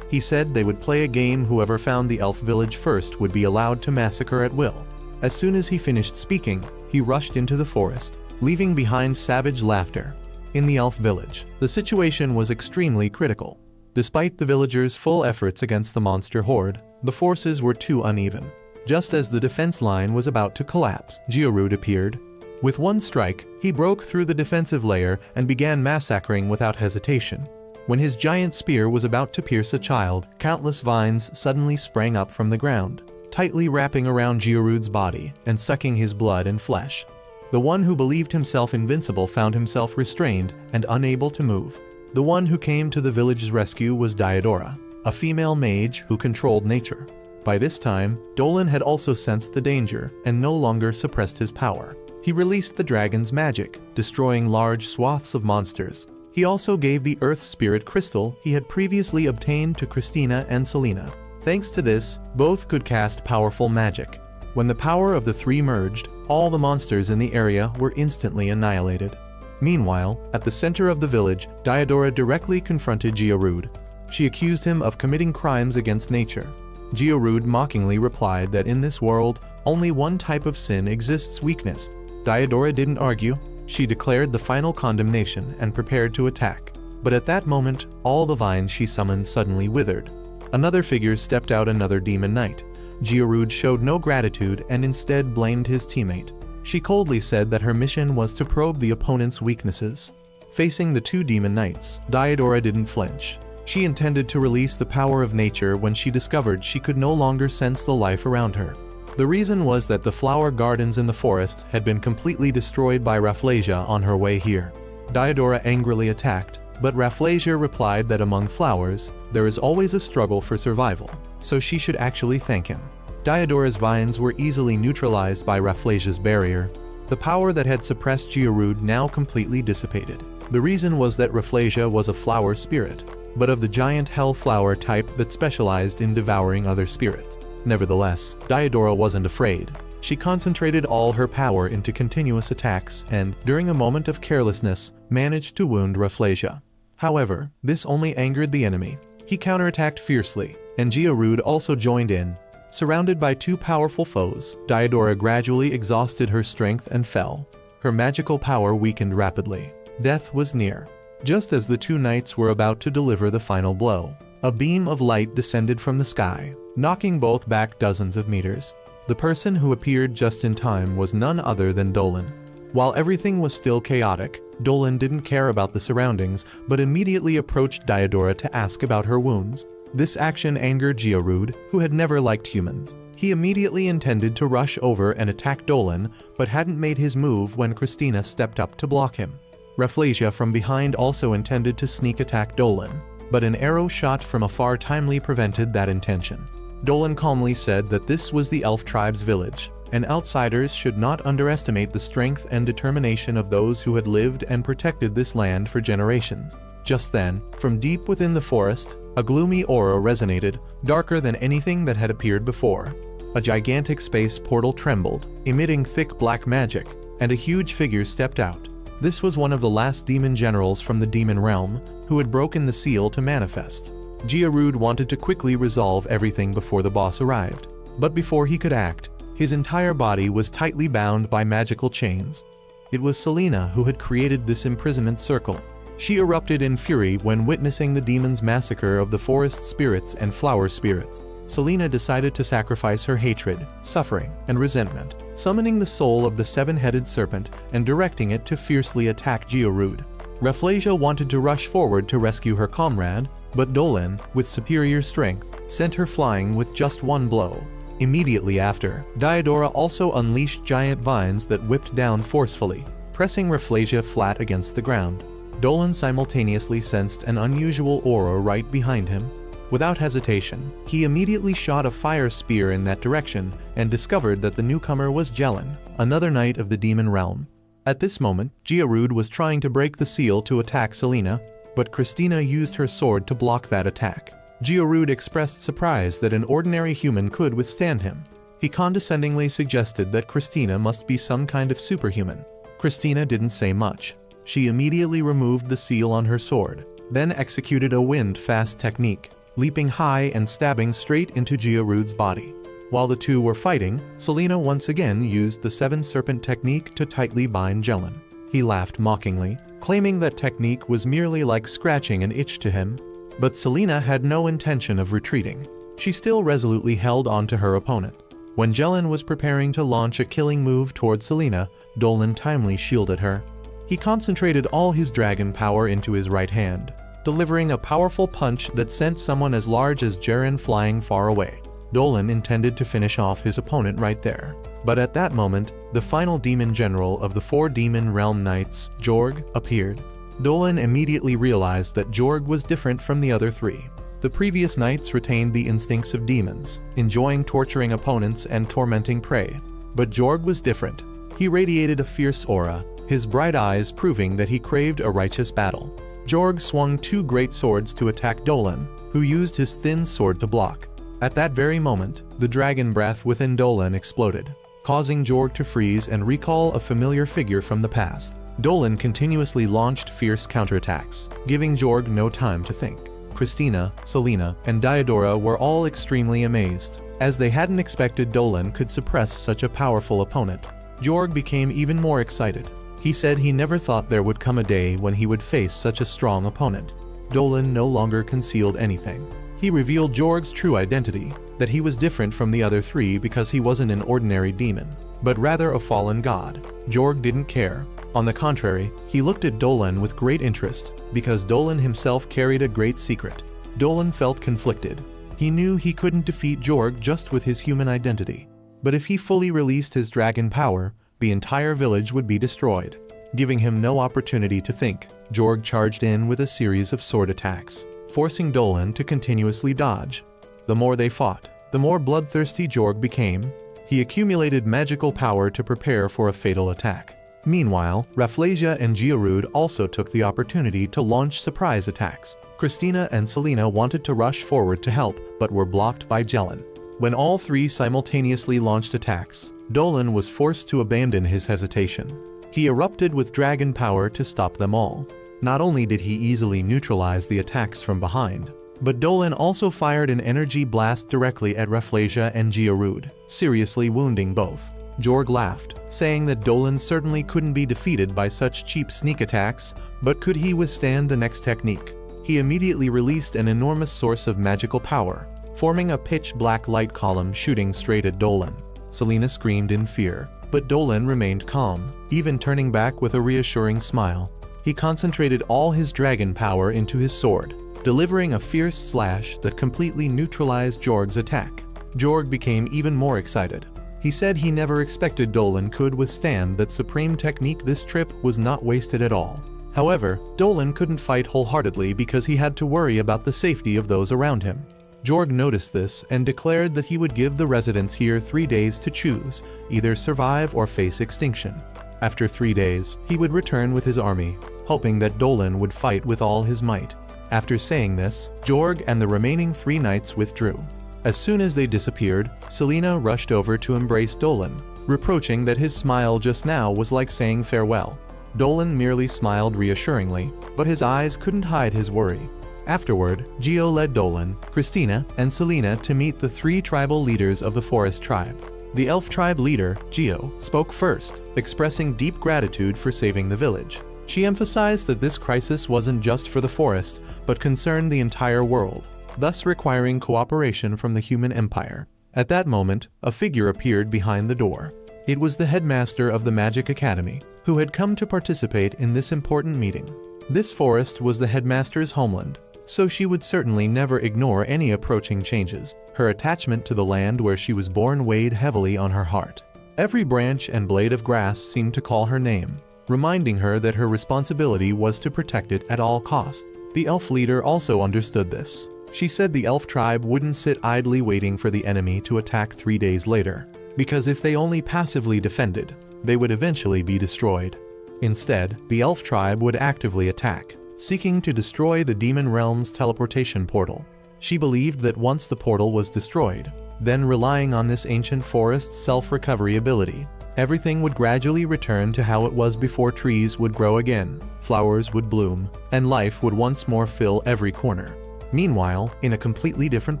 He said they would play a game. Whoever found the elf village first would be allowed to massacre at will. As soon as he finished speaking, he rushed into the forest, leaving behind savage laughter. In the elf village, the situation was extremely critical. Despite the villagers' full efforts against the monster horde, the forces were too uneven. Just as the defense line was about to collapse, Georude appeared. With one strike, he broke through the defensive layer and began massacring without hesitation. When his giant spear was about to pierce a child, countless vines suddenly sprang up from the ground, tightly wrapping around Georude's body and sucking his blood and flesh. The one who believed himself invincible found himself restrained and unable to move. The one who came to the village's rescue was Diodora, a female mage who controlled nature. By this time, Dolan had also sensed the danger and no longer suppressed his power. He released the dragon's magic, destroying large swaths of monsters. He also gave the Earth Spirit Crystal he had previously obtained to Christina and Selena. Thanks to this, both could cast powerful magic. When the power of the 3 merged, all the monsters in the area were instantly annihilated. Meanwhile, at the center of the village, Diodora directly confronted Georude. She accused him of committing crimes against nature. Georude mockingly replied that in this world, only one type of sin exists: weakness. Diodora didn't argue. She declared the final condemnation and prepared to attack. But at that moment, all the vines she summoned suddenly withered. Another figure stepped out, another demon knight. Georude showed no gratitude and instead blamed his teammate. She coldly said that her mission was to probe the opponent's weaknesses. Facing the 2 demon knights, Diodora didn't flinch. She intended to release the power of nature when she discovered she could no longer sense the life around her. The reason was that the flower gardens in the forest had been completely destroyed by Rafflesia on her way here. Diodora angrily attacked, but Rafflesia replied that among flowers, there is always a struggle for survival, so she should actually thank him. Diodora's vines were easily neutralized by Rafflesia's barrier. The power that had suppressed Georude now completely dissipated. The reason was that Rafflesia was a flower spirit, but of the giant hellflower type that specialized in devouring other spirits. Nevertheless, Diodora wasn't afraid. She concentrated all her power into continuous attacks and, during a moment of carelessness, managed to wound Rafflesia. However, this only angered the enemy. He counterattacked fiercely, and Georude also joined in. Surrounded by two powerful foes, Diodora gradually exhausted her strength and fell. Her magical power weakened rapidly. Death was near. Just as the two knights were about to deliver the final blow, a beam of light descended from the sky, knocking both back dozens of meters. The person who appeared just in time was none other than Dolan. While everything was still chaotic, Dolan didn't care about the surroundings, but immediately approached Diodora to ask about her wounds. This action angered Georude, who had never liked humans. He immediately intended to rush over and attack Dolan, but hadn't made his move when Christina stepped up to block him. Rafflesia from behind also intended to sneak attack Dolan, but an arrow shot from afar timely prevented that intention. Dolan calmly said that this was the elf tribe's village, and outsiders should not underestimate the strength and determination of those who had lived and protected this land for generations. Just then, from deep within the forest, a gloomy aura resonated, darker than anything that had appeared before. A gigantic space portal trembled, emitting thick black magic, and a huge figure stepped out. This was one of the last demon generals from the demon realm, who had broken the seal to manifest. Georude wanted to quickly resolve everything before the boss arrived, but before he could act, his entire body was tightly bound by magical chains. It was Selena who had created this imprisonment circle. She erupted in fury when witnessing the demons' massacre of the forest spirits and flower spirits. Selena decided to sacrifice her hatred, suffering, and resentment, summoning the soul of the seven-headed serpent and directing it to fiercely attack Georude. Rafflesia wanted to rush forward to rescue her comrade, but Dolan, with superior strength, sent her flying with just one blow. Immediately after, Diodora also unleashed giant vines that whipped down forcefully, pressing Rafflesia flat against the ground. Dolan simultaneously sensed an unusual aura right behind him. Without hesitation, he immediately shot a fire spear in that direction and discovered that the newcomer was Jelen, another knight of the demon realm. At this moment, Georude was trying to break the seal to attack Selena, but Christina used her sword to block that attack. Georude expressed surprise that an ordinary human could withstand him. He condescendingly suggested that Christina must be some kind of superhuman. Christina didn't say much. She immediately removed the seal on her sword, then executed a wind-fast technique, leaping high and stabbing straight into Georude's body. While the two were fighting, Selena once again used the seven-serpent technique to tightly bind Jelen. He laughed mockingly, claiming that technique was merely like scratching an itch to him. But Selena had no intention of retreating. She still resolutely held on to her opponent. When Jelen was preparing to launch a killing move toward Selena, Dolan timely shielded her. He concentrated all his dragon power into his right hand, delivering a powerful punch that sent someone as large as Jeren flying far away. Dolan intended to finish off his opponent right there. But at that moment, the final demon general of the 4 demon realm knights, Jorg, appeared. Dolan immediately realized that Jorg was different from the other 3. The previous knights retained the instincts of demons, enjoying torturing opponents and tormenting prey. But Jorg was different. He radiated a fierce aura, his bright eyes proving that he craved a righteous battle. Jorg swung 2 great swords to attack Dolan, who used his thin sword to block. At that very moment, the dragon breath within Dolan exploded, causing Jorg to freeze and recall a familiar figure from the past. Dolan continuously launched fierce counterattacks, giving Jorg no time to think. Christina, Selena, and Diodora were all extremely amazed, as they hadn't expected Dolan could suppress such a powerful opponent. Jorg became even more excited. He said he never thought there would come a day when he would face such a strong opponent. Dolan no longer concealed anything. He revealed Jorg's true identity, that he was different from the other 3 because he wasn't an ordinary demon, but rather a fallen god. Jorg didn't care. On the contrary, he looked at Dolan with great interest, because Dolan himself carried a great secret. Dolan felt conflicted. He knew he couldn't defeat Jorg just with his human identity. But if he fully released his dragon power, the entire village would be destroyed. Giving him no opportunity to think, Jorg charged in with a series of sword attacks, forcing Dolan to continuously dodge. The more they fought, the more bloodthirsty Jorg became. He accumulated magical power to prepare for a fatal attack. Meanwhile, Rafflesia and Georude also took the opportunity to launch surprise attacks. Christina and Selena wanted to rush forward to help, but were blocked by Jelen. When all three simultaneously launched attacks, Dolan was forced to abandon his hesitation. He erupted with dragon power to stop them all. Not only did he easily neutralize the attacks from behind, but Dolan also fired an energy blast directly at Rafflesia and Georude, seriously wounding both. Jorg laughed, saying that Dolan certainly couldn't be defeated by such cheap sneak attacks, but could he withstand the next technique? He immediately released an enormous source of magical power, forming a pitch-black light column shooting straight at Dolan. Selena screamed in fear, but Dolan remained calm, even turning back with a reassuring smile. He concentrated all his dragon power into his sword, delivering a fierce slash that completely neutralized Jorg's attack. Jorg became even more excited. He said he never expected Dolan could withstand that supreme technique. This trip was not wasted at all. However, Dolan couldn't fight wholeheartedly because he had to worry about the safety of those around him. Jorg noticed this and declared that he would give the residents here 3 days to choose, either survive or face extinction. After 3 days, he would return with his army, hoping that Dolan would fight with all his might. After saying this, Jorg and the remaining 3 knights withdrew. As soon as they disappeared, Selena rushed over to embrace Dolan, reproaching that his smile just now was like saying farewell. Dolan merely smiled reassuringly, but his eyes couldn't hide his worry. Afterward, Geo led Dolan, Christina, and Selena to meet the 3 tribal leaders of the forest tribe. The elf tribe leader, Geo, spoke first, expressing deep gratitude for saving the village. She emphasized that this crisis wasn't just for the forest, but concerned the entire world, thus requiring cooperation from the human empire. At that moment, a figure appeared behind the door. It was the headmaster of the Magic Academy, who had come to participate in this important meeting. This forest was the headmaster's homeland, so she would certainly never ignore any approaching changes. Her attachment to the land where she was born weighed heavily on her heart. Every branch and blade of grass seemed to call her name, reminding her that her responsibility was to protect it at all costs. The elf leader also understood this. She said the elf tribe wouldn't sit idly waiting for the enemy to attack 3 days later, because if they only passively defended, they would eventually be destroyed. Instead, the elf tribe would actively attack, seeking to destroy the demon realm's teleportation portal. She believed that once the portal was destroyed, then relying on this ancient forest's self-recovery ability, everything would gradually return to how it was before. Trees would grow again, flowers would bloom, and life would once more fill every corner. Meanwhile, in a completely different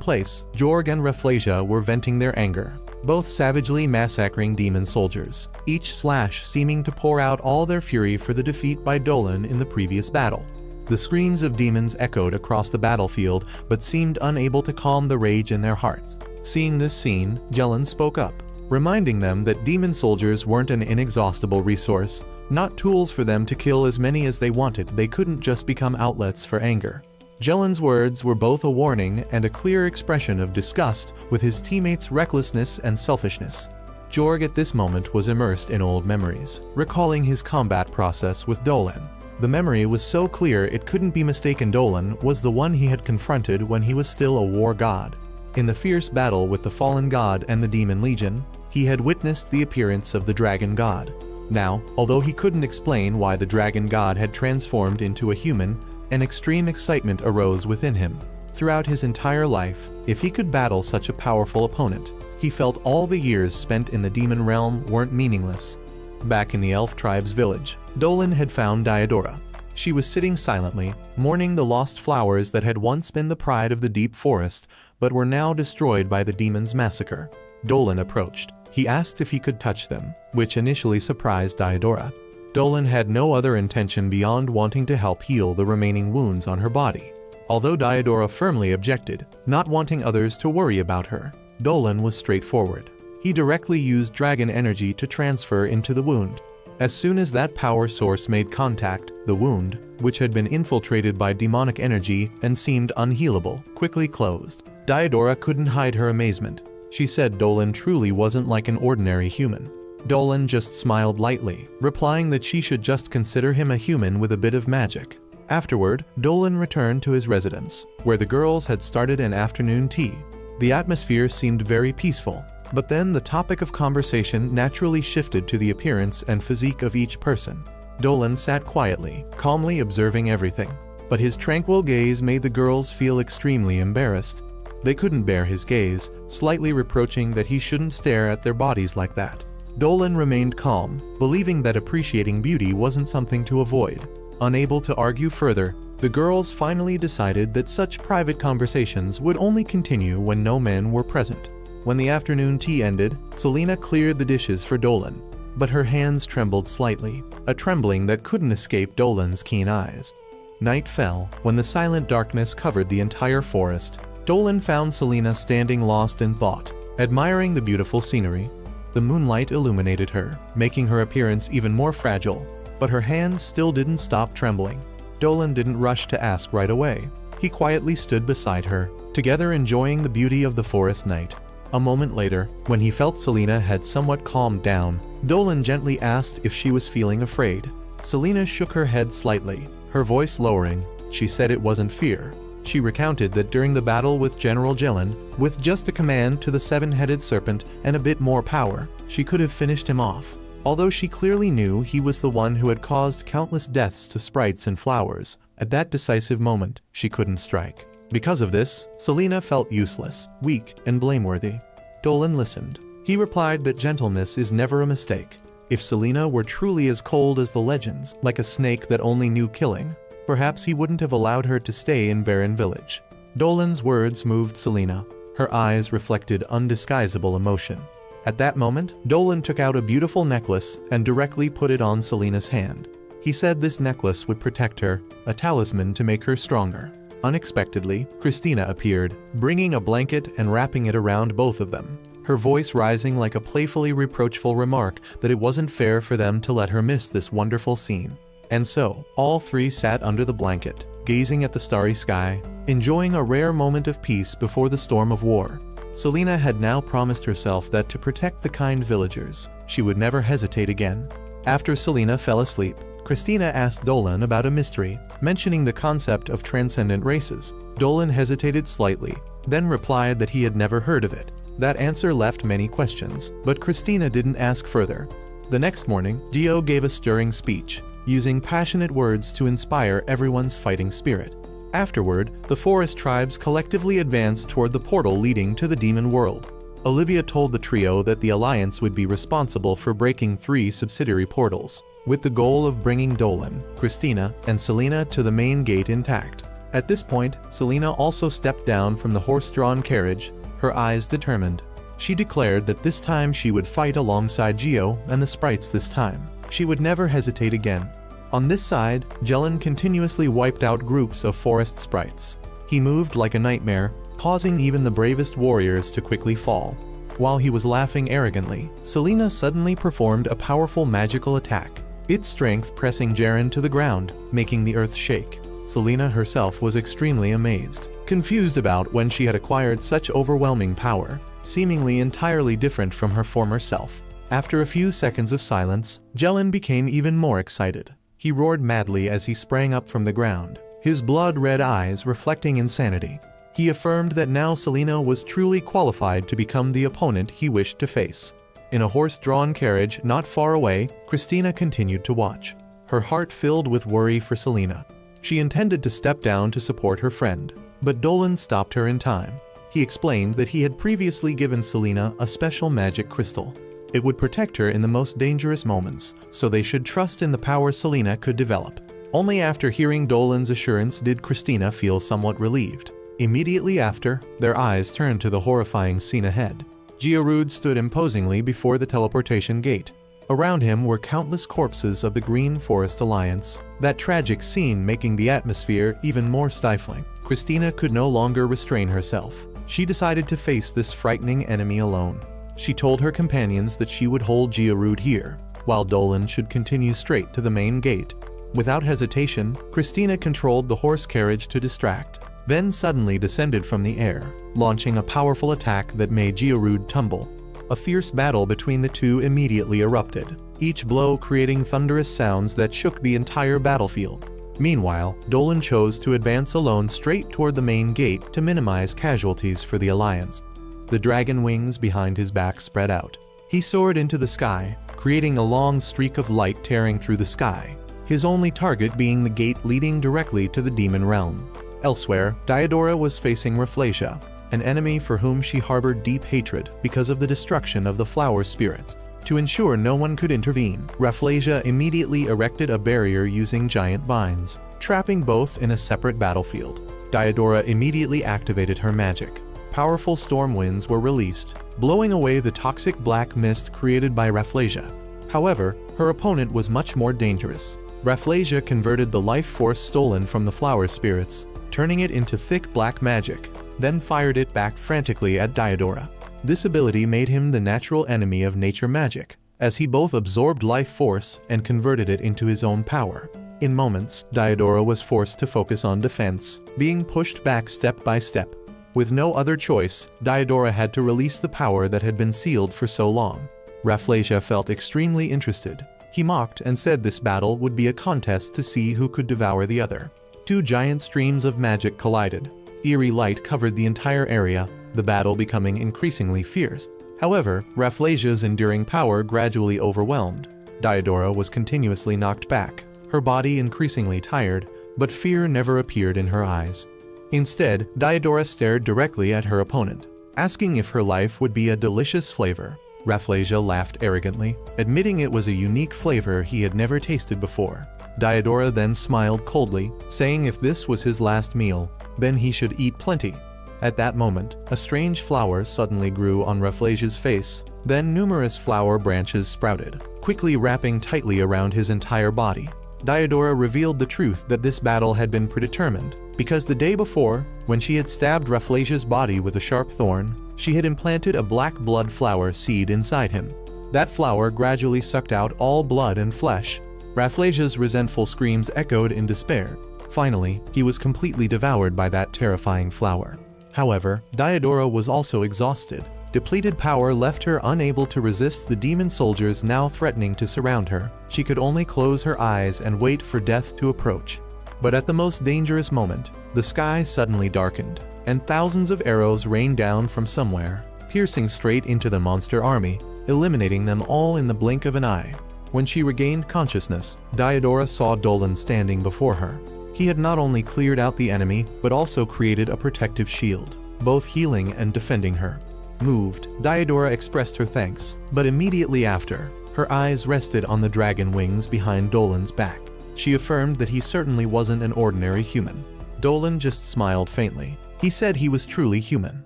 place, Jorg and Rafflesia were venting their anger, both savagely massacring demon soldiers, each slash seeming to pour out all their fury for the defeat by Dolan in the previous battle. The screams of demons echoed across the battlefield but seemed unable to calm the rage in their hearts. Seeing this scene, Jelen spoke up, reminding them that demon soldiers weren't an inexhaustible resource, not tools for them to kill as many as they wanted. They couldn't just become outlets for anger. Jelen's words were both a warning and a clear expression of disgust with his teammates' recklessness and selfishness. Jorg at this moment was immersed in old memories, recalling his combat process with Dolan. The memory was so clear it couldn't be mistaken. Dolan was the one he had confronted when he was still a war god. In the fierce battle with the fallen god and the demon legion, he had witnessed the appearance of the dragon god. Now, although he couldn't explain why the dragon god had transformed into a human, an extreme excitement arose within him. Throughout his entire life, if he could battle such a powerful opponent, he felt all the years spent in the demon realm weren't meaningless. Back in the elf tribe's village, Dolan had found Diodora. She was sitting silently, mourning the lost flowers that had once been the pride of the deep forest, but were now destroyed by the demon's massacre. Dolan approached. He asked if he could touch them, which initially surprised Diodora. Dolan had no other intention beyond wanting to help heal the remaining wounds on her body. Although Diodora firmly objected, not wanting others to worry about her, Dolan was straightforward. He directly used dragon energy to transfer into the wound. As soon as that power source made contact, the wound, which had been infiltrated by demonic energy and seemed unhealable, quickly closed. Diodora couldn't hide her amazement. She said Dolan truly wasn't like an ordinary human. Dolan just smiled lightly, replying that she should just consider him a human with a bit of magic. Afterward, Dolan returned to his residence, where the girls had started an afternoon tea. The atmosphere seemed very peaceful. But then the topic of conversation naturally shifted to the appearance and physique of each person. Dolan sat quietly, calmly observing everything. But his tranquil gaze made the girls feel extremely embarrassed. They couldn't bear his gaze, slightly reproaching that he shouldn't stare at their bodies like that. Dolan remained calm, believing that appreciating beauty wasn't something to avoid. Unable to argue further, the girls finally decided that such private conversations would only continue when no men were present. When the afternoon tea ended, Selena cleared the dishes for Dolan, but her hands trembled slightly, a trembling that couldn't escape Dolan's keen eyes. Night fell. When the silent darkness covered the entire forest, Dolan found Selena standing lost in thought, admiring the beautiful scenery. The moonlight illuminated her, making her appearance even more fragile, but her hands still didn't stop trembling. Dolan didn't rush to ask right away. He quietly stood beside her, together enjoying the beauty of the forest night. A moment later, when he felt Selena had somewhat calmed down, Dolan gently asked if she was feeling afraid. Selena shook her head slightly, her voice lowering. She said it wasn't fear. She recounted that during the battle with General Jilin, with just a command to the seven-headed serpent and a bit more power, she could have finished him off. Although she clearly knew he was the one who had caused countless deaths to sprites and flowers, at that decisive moment, she couldn't strike. Because of this, Selena felt useless, weak, and blameworthy. Dolan listened. He replied that gentleness is never a mistake. If Selena were truly as cold as the legends, like a snake that only knew killing, perhaps he wouldn't have allowed her to stay in Barren Village. Dolan's words moved Selena. Her eyes reflected undisguisable emotion. At that moment, Dolan took out a beautiful necklace and directly put it on Selena's hand. He said this necklace would protect her, a talisman to make her stronger. Unexpectedly, Christina appeared, bringing a blanket and wrapping it around both of them, her voice rising like a playfully reproachful remark that it wasn't fair for them to let her miss this wonderful scene. And so, all three sat under the blanket, gazing at the starry sky, enjoying a rare moment of peace before the storm of war. Selena had now promised herself that to protect the kind villagers, she would never hesitate again. After Selena fell asleep, Christina asked Dolan about a mystery, mentioning the concept of transcendent races. Dolan hesitated slightly, then replied that he had never heard of it. That answer left many questions, but Christina didn't ask further. The next morning, Gio gave a stirring speech, using passionate words to inspire everyone's fighting spirit. Afterward, the forest tribes collectively advanced toward the portal leading to the demon world. Olivia told the trio that the Alliance would be responsible for breaking 3 subsidiary portals, with the goal of bringing Dolan, Christina, and Selena to the main gate intact. At this point, Selena also stepped down from the horse-drawn carriage, her eyes determined. She declared that this time she would fight alongside Gio and the sprites this time. She would never hesitate again. On this side, Jelen continuously wiped out groups of forest sprites. He moved like a nightmare, causing even the bravest warriors to quickly fall. While he was laughing arrogantly, Selena suddenly performed a powerful magical attack, its strength pressing Jaren to the ground, making the earth shake. Selena herself was extremely amazed, confused about when she had acquired such overwhelming power, seemingly entirely different from her former self. After a few seconds of silence, Jelen became even more excited. He roared madly as he sprang up from the ground, his blood-red eyes reflecting insanity. He affirmed that now Selena was truly qualified to become the opponent he wished to face. In a horse-drawn carriage not far away, Christina continued to watch, her heart filled with worry for Selena. She intended to step down to support her friend, but Dolan stopped her in time. He explained that he had previously given Selena a special magic crystal. It would protect her in the most dangerous moments, so they should trust in the power Selena could develop. Only after hearing Dolan's assurance did Christina feel somewhat relieved. Immediately after, their eyes turned to the horrifying scene ahead. Georude stood imposingly before the teleportation gate. Around him were countless corpses of the Green Forest Alliance, that tragic scene making the atmosphere even more stifling. Christina could no longer restrain herself. She decided to face this frightening enemy alone. She told her companions that she would hold Georude here, while Dolan should continue straight to the main gate. Without hesitation, Christina controlled the horse carriage to distract, then suddenly descended from the air, launching a powerful attack that made Georude tumble. A fierce battle between the two immediately erupted, each blow creating thunderous sounds that shook the entire battlefield. Meanwhile, Dolan chose to advance alone straight toward the main gate to minimize casualties for the Alliance. The dragon wings behind his back spread out. He soared into the sky, creating a long streak of light tearing through the sky, his only target being the gate leading directly to the demon realm. Elsewhere, Diodora was facing Rafflesia, an enemy for whom she harbored deep hatred because of the destruction of the flower spirits. To ensure no one could intervene, Rafflesia immediately erected a barrier using giant vines, trapping both in a separate battlefield. Diodora immediately activated her magic. Powerful storm winds were released, blowing away the toxic black mist created by Rafflesia. However, her opponent was much more dangerous. Rafflesia converted the life force stolen from the flower spirits, turning it into thick black magic, then fired it back frantically at Diodora. This ability made him the natural enemy of nature magic, as he both absorbed life force and converted it into his own power. In moments, Diodora was forced to focus on defense, being pushed back step by step. With no other choice, Diodora had to release the power that had been sealed for so long. Rafflesia felt extremely interested. He mocked and said this battle would be a contest to see who could devour the other. Two giant streams of magic collided. Eerie light covered the entire area, the battle becoming increasingly fierce. However, Rafflesia's enduring power gradually overwhelmed. Diodora was continuously knocked back, her body increasingly tired, but fear never appeared in her eyes. Instead, Diodora stared directly at her opponent, asking if her life would be a delicious flavor. Rafflesia laughed arrogantly, admitting it was a unique flavor he had never tasted before. Diodora then smiled coldly, saying if this was his last meal, then he should eat plenty. At that moment, a strange flower suddenly grew on Rafflesia's face, then numerous flower branches sprouted, quickly wrapping tightly around his entire body. Diodora revealed the truth that this battle had been predetermined, because the day before, when she had stabbed Rafflesia's body with a sharp thorn, she had implanted a black blood flower seed inside him. That flower gradually sucked out all blood and flesh. Rafflesia's resentful screams echoed in despair. Finally, he was completely devoured by that terrifying flower. However, Diodora was also exhausted. Depleted power left her unable to resist the demon soldiers now threatening to surround her. She could only close her eyes and wait for death to approach. But at the most dangerous moment, the sky suddenly darkened, and thousands of arrows rained down from somewhere, piercing straight into the monster army, eliminating them all in the blink of an eye. When she regained consciousness, Diodora saw Dolan standing before her. He had not only cleared out the enemy, but also created a protective shield, both healing and defending her. Moved, Diodora expressed her thanks, but immediately after, her eyes rested on the dragon wings behind Dolan's back. She affirmed that he certainly wasn't an ordinary human. Dolan just smiled faintly. He said he was truly human,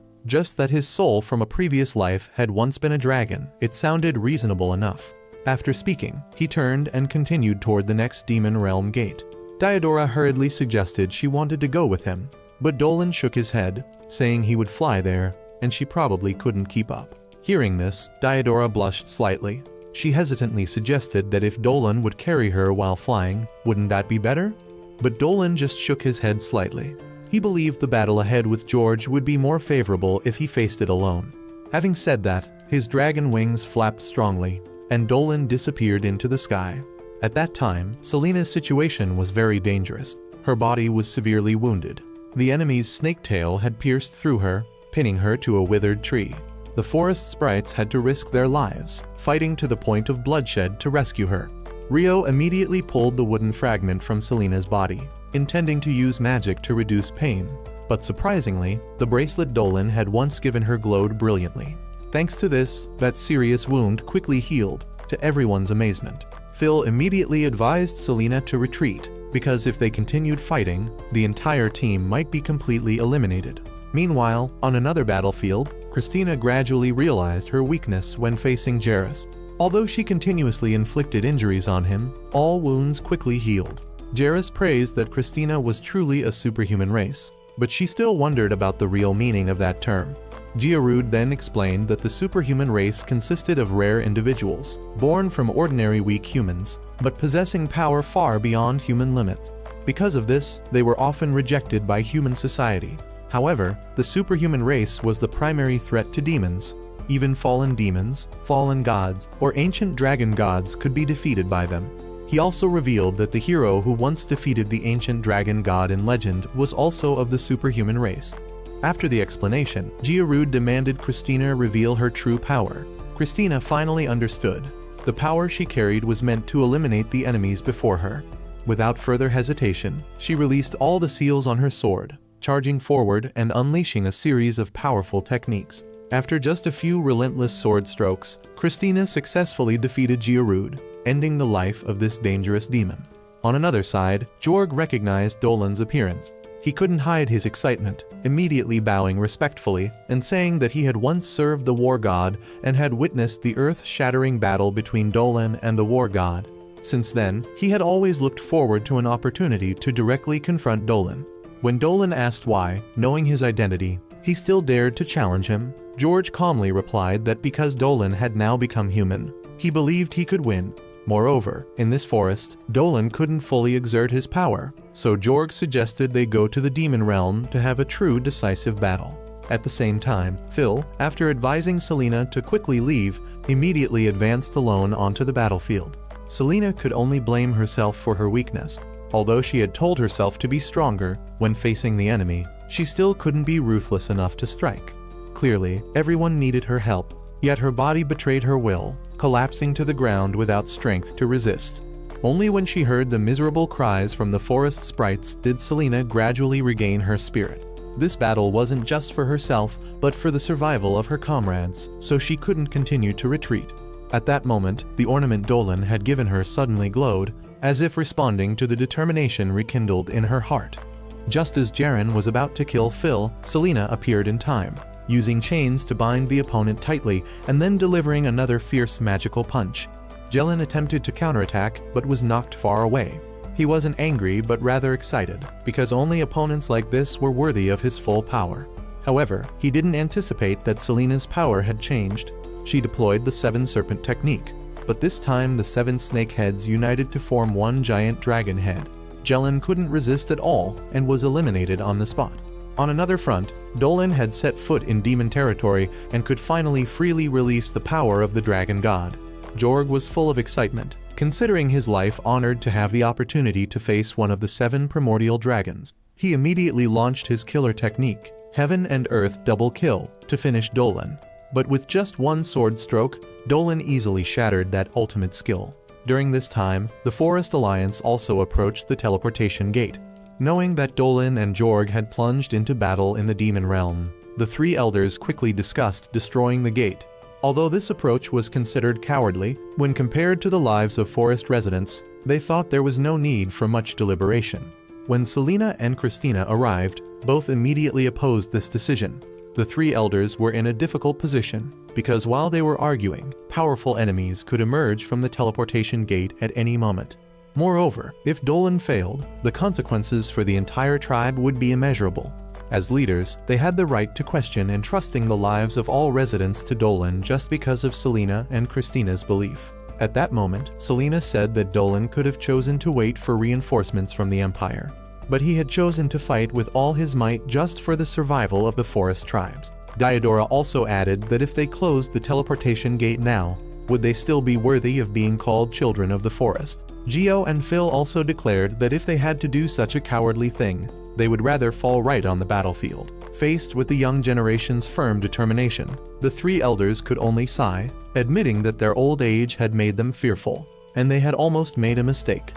just that his soul from a previous life had once been a dragon. It sounded reasonable enough. After speaking, he turned and continued toward the next demon realm gate. Diodora hurriedly suggested she wanted to go with him, but Dolan shook his head, saying he would fly there, and she probably couldn't keep up. Hearing this, Diodora blushed slightly. She hesitantly suggested that if Dolan would carry her while flying, wouldn't that be better? But Dolan just shook his head slightly. He believed the battle ahead with George would be more favorable if he faced it alone. Having said that, his dragon wings flapped strongly, and Dolan disappeared into the sky. At that time, Selena's situation was very dangerous. Her body was severely wounded. The enemy's snake tail had pierced through her, pinning her to a withered tree. The forest sprites had to risk their lives, fighting to the point of bloodshed to rescue her. Rio immediately pulled the wooden fragment from Selena's body, intending to use magic to reduce pain. But surprisingly, the bracelet Dolan had once given her glowed brilliantly. Thanks to this, that serious wound quickly healed, to everyone's amazement. Phil immediately advised Selena to retreat, because if they continued fighting, the entire team might be completely eliminated. Meanwhile, on another battlefield, Christina gradually realized her weakness when facing Jairus. Although she continuously inflicted injuries on him, all wounds quickly healed. Jairus praised that Christina was truly a superhuman race, but she still wondered about the real meaning of that term. Giarud then explained that the superhuman race consisted of rare individuals, born from ordinary weak humans, but possessing power far beyond human limits. Because of this, they were often rejected by human society. However, the superhuman race was the primary threat to demons. Even fallen demons, fallen gods, or ancient dragon gods could be defeated by them. He also revealed that the hero who once defeated the ancient dragon god in legend was also of the superhuman race. After the explanation, Gearude demanded Christina reveal her true power. Christina finally understood. The power she carried was meant to eliminate the enemies before her. Without further hesitation, she released all the seals on her sword, charging forward and unleashing a series of powerful techniques. After just a few relentless sword strokes, Christina successfully defeated Gearude, ending the life of this dangerous demon. On another side, Jorg recognized Dolan's appearance. He couldn't hide his excitement, immediately bowing respectfully and saying that he had once served the war god and had witnessed the earth-shattering battle between Dolan and the war god. Since then, he had always looked forward to an opportunity to directly confront Dolan. When Dolan asked why, knowing his identity, he still dared to challenge him, George calmly replied that because Dolan had now become human, he believed he could win. Moreover, in this forest, Dolan couldn't fully exert his power, so Jorg suggested they go to the demon realm to have a true decisive battle. At the same time, Phil, after advising Selena to quickly leave, immediately advanced alone onto the battlefield. Selena could only blame herself for her weakness. Although she had told herself to be stronger when facing the enemy, she still couldn't be ruthless enough to strike. Clearly, everyone needed her help, yet her body betrayed her will, collapsing to the ground without strength to resist. Only when she heard the miserable cries from the forest sprites did Selena gradually regain her spirit. This battle wasn't just for herself, but for the survival of her comrades, so she couldn't continue to retreat. At that moment, the ornament Dolan had given her suddenly glowed, as if responding to the determination rekindled in her heart. Just as Jaren was about to kill Phil, Selena appeared in time, using chains to bind the opponent tightly and then delivering another fierce magical punch. Jelen attempted to counterattack but was knocked far away. He wasn't angry but rather excited, because only opponents like this were worthy of his full power. However, he didn't anticipate that Selena's power had changed. She deployed the Seven Serpent technique, but this time the 7 snake heads united to form one giant dragon head. Jelen couldn't resist at all and was eliminated on the spot. On another front, Dolan had set foot in demon territory and could finally freely release the power of the dragon god. Jorg was full of excitement, considering his life honored to have the opportunity to face one of the 7 primordial dragons. He immediately launched his killer technique, Heaven and Earth Double Kill, to finish Dolan. But with just one sword stroke, Dolan easily shattered that ultimate skill. During this time, the Forest Alliance also approached the teleportation gate. Knowing that Dolan and Jorg had plunged into battle in the demon realm, the 3 elders quickly discussed destroying the gate. Although this approach was considered cowardly, when compared to the lives of forest residents, they thought there was no need for much deliberation. When Selena and Christina arrived, both immediately opposed this decision. The 3 elders were in a difficult position, because while they were arguing, powerful enemies could emerge from the teleportation gate at any moment. Moreover, if Dolan failed, the consequences for the entire tribe would be immeasurable. As leaders, they had the right to question entrusting the lives of all residents to Dolan just because of Selena and Christina's belief. At that moment, Selena said that Dolan could have chosen to wait for reinforcements from the Empire, but he had chosen to fight with all his might just for the survival of the forest tribes. Diodora also added that if they closed the teleportation gate now, would they still be worthy of being called children of the forest? Geo and Phil also declared that if they had to do such a cowardly thing, they would rather fall right on the battlefield. Faced with the young generation's firm determination, the 3 elders could only sigh, admitting that their old age had made them fearful, and they had almost made a mistake.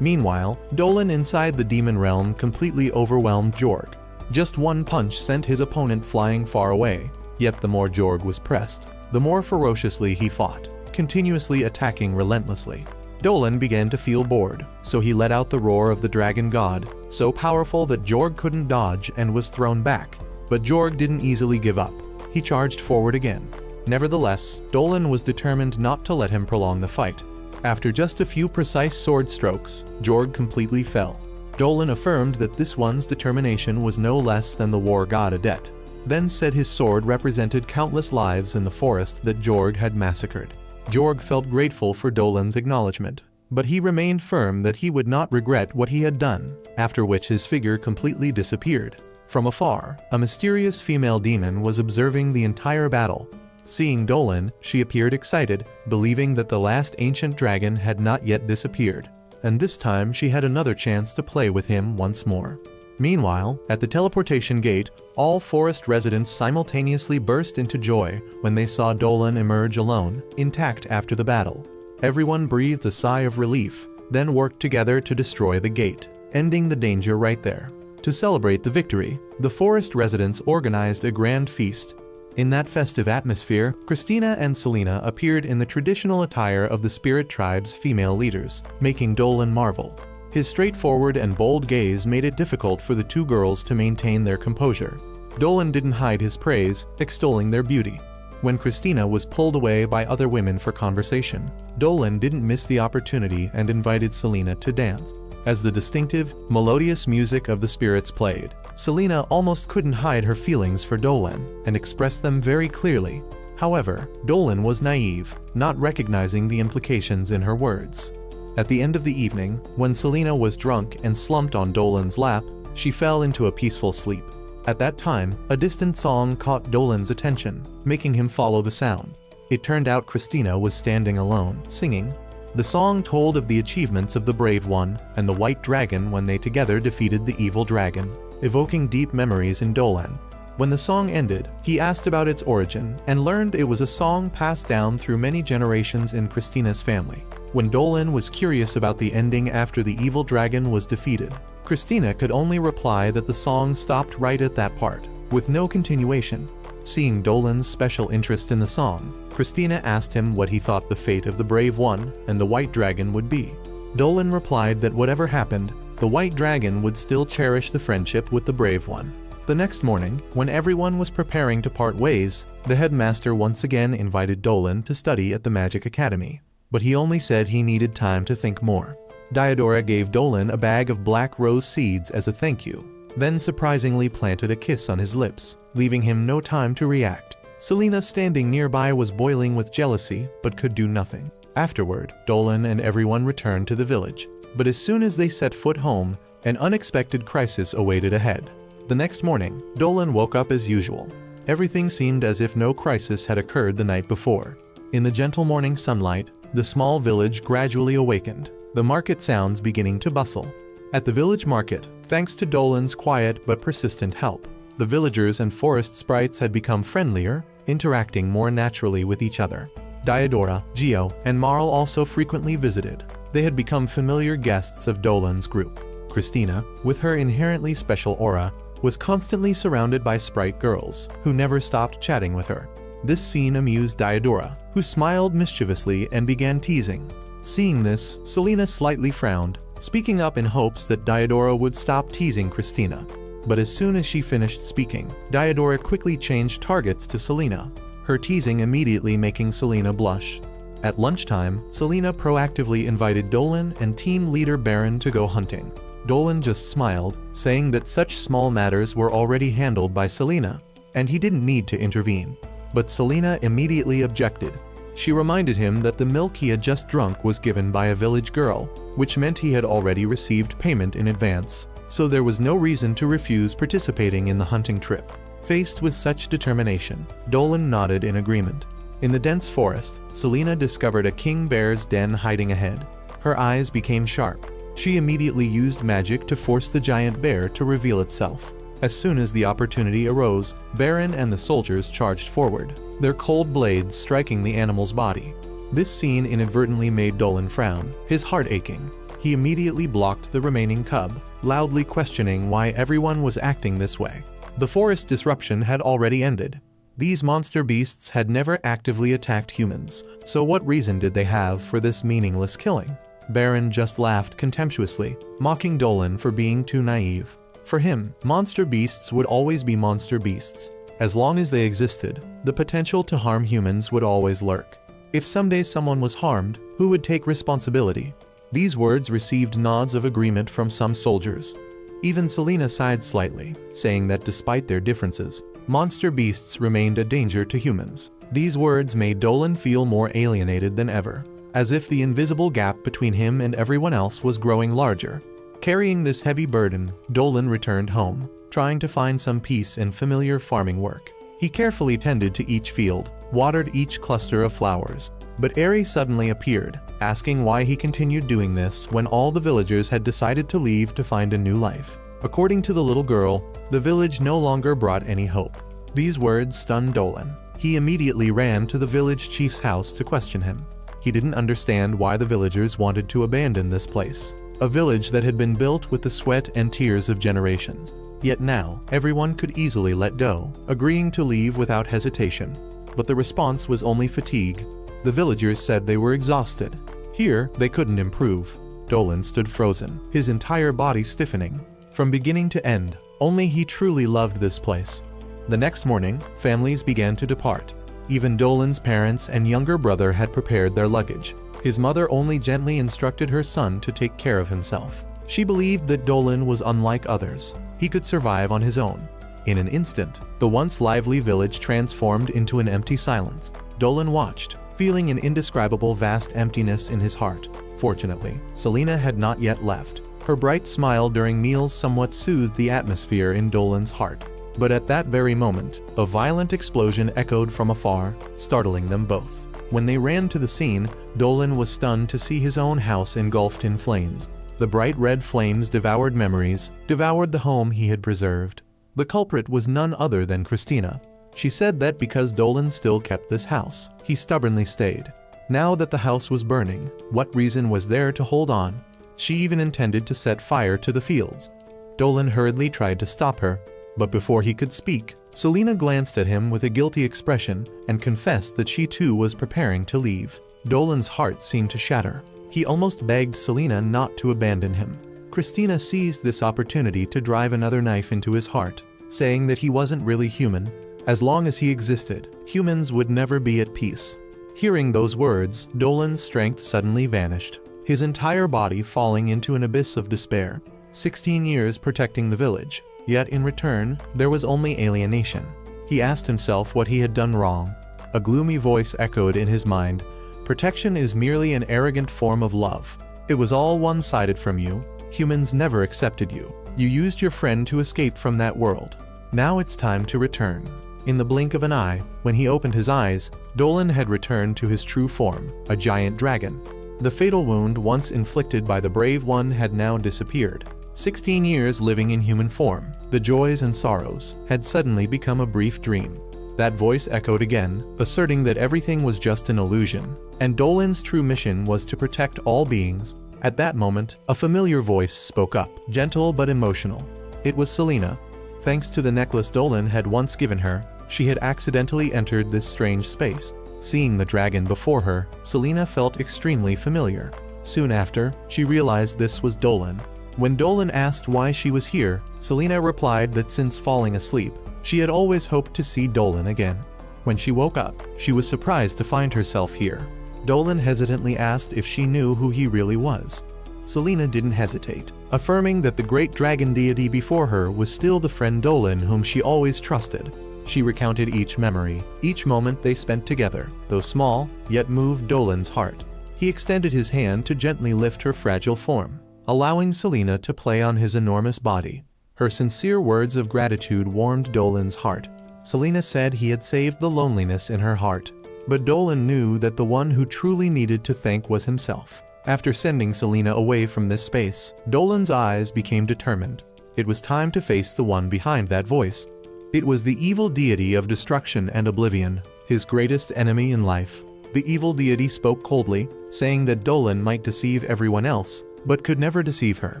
Meanwhile, Dolan inside the demon realm completely overwhelmed Jorg. Just one punch sent his opponent flying far away, yet the more Jorg was pressed, the more ferociously he fought, continuously attacking relentlessly. Dolan began to feel bored, so he let out the roar of the dragon god, so powerful that Jorg couldn't dodge and was thrown back. But Jorg didn't easily give up. He charged forward again. Nevertheless, Dolan was determined not to let him prolong the fight. After just a few precise sword strokes, Jorg completely fell. Dolan affirmed that this one's determination was no less than the war god Adet, then said his sword represented countless lives in the forest that Jorg had massacred. Jorg felt grateful for Dolan's acknowledgement, but he remained firm that he would not regret what he had done, after which his figure completely disappeared. From afar, a mysterious female demon was observing the entire battle. Seeing Dolan, she appeared excited, believing that the last ancient dragon had not yet disappeared, and this time she had another chance to play with him once more. Meanwhile, at the teleportation gate, all forest residents simultaneously burst into joy when they saw Dolan emerge alone, intact after the battle. Everyone breathed a sigh of relief, then worked together to destroy the gate, ending the danger right there. To celebrate the victory, the forest residents organized a grand feast. In that festive atmosphere, Christina and Selena appeared in the traditional attire of the spirit tribe's female leaders, making Dolan marvel. His straightforward and bold gaze made it difficult for the two girls to maintain their composure. Dolan didn't hide his praise, extolling their beauty. When Christina was pulled away by other women for conversation, Dolan didn't miss the opportunity and invited Selena to dance. As the distinctive, melodious music of the spirits played, Selena almost couldn't hide her feelings for Dolan and expressed them very clearly. However, Dolan was naive, not recognizing the implications in her words. At the end of the evening, when Selena was drunk and slumped on Dolan's lap, she fell into a peaceful sleep. At that time, a distant song caught Dolan's attention, making him follow the sound. It turned out Christina was standing alone, singing. The song told of the achievements of the Brave One and the White Dragon when they together defeated the evil dragon, evoking deep memories in Dolan. When the song ended, he asked about its origin and learned it was a song passed down through many generations in Christina's family. When Dolan was curious about the ending after the evil dragon was defeated, Christina could only reply that the song stopped right at that part, with no continuation. Seeing Dolan's special interest in the song, Christina asked him what he thought the fate of the Brave One and the White Dragon would be. Dolan replied that whatever happened, the White Dragon would still cherish the friendship with the Brave One. The next morning, when everyone was preparing to part ways, the headmaster once again invited Dolan to study at the Magic Academy. But he only said he needed time to think more. Diodora gave Dolan a bag of black rose seeds as a thank you, then surprisingly planted a kiss on his lips, leaving him no time to react. Selena, standing nearby, was boiling with jealousy, but could do nothing. Afterward, Dolan and everyone returned to the village. But as soon as they set foot home, an unexpected crisis awaited ahead. The next morning, Dolan woke up as usual. Everything seemed as if no crisis had occurred the night before. In the gentle morning sunlight, the small village gradually awakened, the market sounds beginning to bustle. At the village market, thanks to Dolan's quiet but persistent help, the villagers and forest sprites had become friendlier, interacting more naturally with each other. Diodora, Gio, and Marl also frequently visited. They had become familiar guests of Dolan's group. Christina, with her inherently special aura, was constantly surrounded by sprite girls, who never stopped chatting with her. This scene amused Diodora, who smiled mischievously and began teasing. Seeing this, Selena slightly frowned, speaking up in hopes that Diodora would stop teasing Christina. But as soon as she finished speaking, Diodora quickly changed targets to Selena, her teasing immediately making Selena blush. At lunchtime, Selena proactively invited Dolan and team leader Baron to go hunting. Dolan just smiled, saying that such small matters were already handled by Selena, and he didn't need to intervene. But Selena immediately objected. She reminded him that the milk he had just drunk was given by a village girl, which meant he had already received payment in advance, so there was no reason to refuse participating in the hunting trip. Faced with such determination, Dolan nodded in agreement. In the dense forest, Selena discovered a king bear's den hiding ahead. Her eyes became sharp. She immediately used magic to force the giant bear to reveal itself. As soon as the opportunity arose, Baron and the soldiers charged forward, their cold blades striking the animal's body. This scene inadvertently made Dolan frown, his heart aching. He immediately blocked the remaining cub, loudly questioning why everyone was acting this way. The forest disruption had already ended. These monster beasts had never actively attacked humans, so what reason did they have for this meaningless killing? Baron just laughed contemptuously, mocking Dolan for being too naive. For him, monster beasts would always be monster beasts. As long as they existed, the potential to harm humans would always lurk. If someday someone was harmed, who would take responsibility? These words received nods of agreement from some soldiers. Even Selena sighed slightly, saying that despite their differences, monster beasts remained a danger to humans. These words made Dolan feel more alienated than ever, as if the invisible gap between him and everyone else was growing larger. Carrying this heavy burden, Dolan returned home, trying to find some peace in familiar farming work. He carefully tended to each field, watered each cluster of flowers. But Eri suddenly appeared, asking why he continued doing this when all the villagers had decided to leave to find a new life. According to the little girl, the village no longer brought any hope. These words stunned Dolan. He immediately ran to the village chief's house to question him. He didn't understand why the villagers wanted to abandon this place, a village that had been built with the sweat and tears of generations. Yet now, everyone could easily let go, agreeing to leave without hesitation. But the response was only fatigue. The villagers said they were exhausted. Here, they couldn't improve. Dolan stood frozen, his entire body stiffening. From beginning to end, only he truly loved this place. The next morning, families began to depart. Even Dolan's parents and younger brother had prepared their luggage. His mother only gently instructed her son to take care of himself. She believed that Dolan was unlike others. He could survive on his own. In an instant, the once lively village transformed into an empty silence. Dolan watched, feeling an indescribable vast emptiness in his heart. Fortunately, Selena had not yet left. Her bright smile during meals somewhat soothed the atmosphere in Dolan's heart. But at that very moment, a violent explosion echoed from afar, startling them both. When they ran to the scene, Dolan was stunned to see his own house engulfed in flames. The bright red flames devoured memories, devoured the home he had preserved. The culprit was none other than Christina. She said that because Dolan still kept this house, he stubbornly stayed. Now that the house was burning, what reason was there to hold on? She even intended to set fire to the fields. Dolan hurriedly tried to stop her, but before he could speak, Selena glanced at him with a guilty expression and confessed that she too was preparing to leave. Dolan's heart seemed to shatter. He almost begged Selena not to abandon him. Christina seized this opportunity to drive another knife into his heart, saying that he wasn't really human. As long as he existed, humans would never be at peace. Hearing those words, Dolan's strength suddenly vanished, his entire body falling into an abyss of despair. 16 years protecting the village, yet in return, there was only alienation. He asked himself what he had done wrong. A gloomy voice echoed in his mind. Protection is merely an arrogant form of love. It was all one-sided from you. Humans never accepted you. You used your friend to escape from that world. Now it's time to return. In the blink of an eye, when he opened his eyes, Dolan had returned to his true form, a giant dragon. The fatal wound once inflicted by the brave one had now disappeared. 16 years living in human form, the joys and sorrows, had suddenly become a brief dream. That voice echoed again, asserting that everything was just an illusion, and Dolan's true mission was to protect all beings. At that moment, a familiar voice spoke up, gentle but emotional. It was Selena. Thanks to the necklace Dolan had once given her, she had accidentally entered this strange space. Seeing the dragon before her, Selena felt extremely familiar. Soon after, she realized this was Dolan. When Dolan asked why she was here, Selena replied that since falling asleep, she had always hoped to see Dolan again. When she woke up, she was surprised to find herself here. Dolan hesitantly asked if she knew who he really was. Selena didn't hesitate, affirming that the great dragon deity before her was still the friend Dolan whom she always trusted. She recounted each memory, each moment they spent together, though small, yet moved Dolan's heart. He extended his hand to gently lift her fragile form, allowing Selena to play on his enormous body. Her sincere words of gratitude warmed Dolan's heart. Selena said he had saved the loneliness in her heart, but Dolan knew that the one who truly needed to thank was himself. After sending Selena away from this space, Dolan's eyes became determined. It was time to face the one behind that voice. It was the evil deity of destruction and oblivion, his greatest enemy in life. The evil deity spoke coldly, saying that Dolan might deceive everyone else, but could never deceive her.